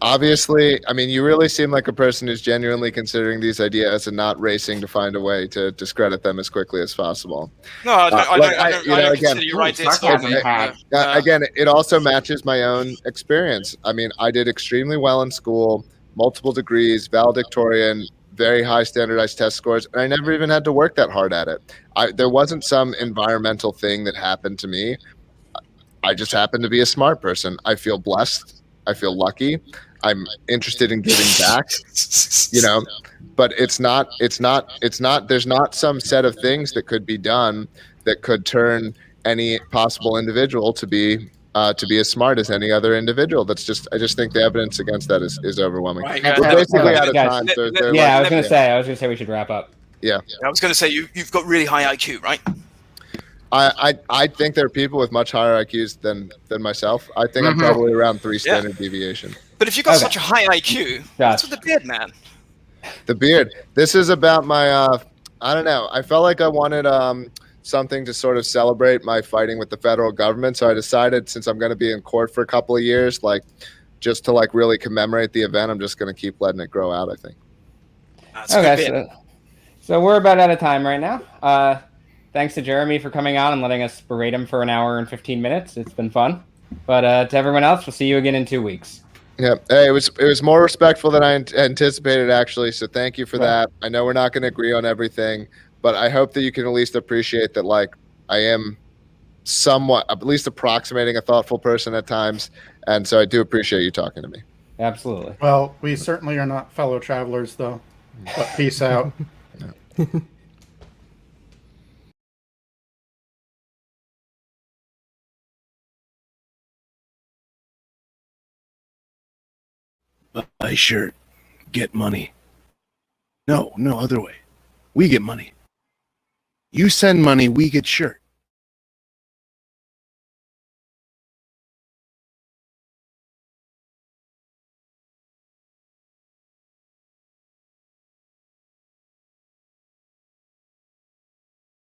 Obviously, I mean, you really seem like a person who's genuinely considering these ideas and not racing to find a way to discredit them as quickly as possible. No, I don't again, consider your ideas. sarcasm tag. Again, it also matches my own experience. I mean, I did extremely well in school, multiple degrees, valedictorian, very high standardized test scores, and I never even had to work that hard at it. There wasn't some environmental thing that happened to me. I just happened to be a smart person. I feel blessed. I feel lucky. I'm interested in giving back, you know, but there's not some set of things that could be done that could turn any possible individual to be as smart as any other individual. I just think the evidence against that is overwhelming. Right, We're basically out of guys, time. I was going to say we should wrap up. Yeah. I was going to say you've got really high IQ, right? I think there are people with much higher IQs than myself. I think I'm probably around 3 standard deviation. But if you've got such a high IQ, what's with the beard, man? The beard. This is about my, I don't know. I felt like I wanted something to sort of celebrate my fighting with the federal government. So I decided, since I'm going to be in court for a couple of years, like just to like really commemorate the event, I'm just going to keep letting it grow out, I think. That's a good beard. So we're about out of time right now. Thanks to Jeremy for coming on and letting us berate him for an hour and 15 minutes. It's been fun. But to everyone else, we'll see you again in 2 weeks. Yeah, hey, it was more respectful than I anticipated, actually. So thank you for that. I know we're not going to agree on everything, but I hope that you can at least appreciate that, like, I am somewhat, at least approximating a thoughtful person at times, and so I do appreciate you talking to me. Absolutely. Well, we certainly are not fellow travelers, though. But peace out. Buy shirt, get money. No, other way. We get money. You send money, we get shirt.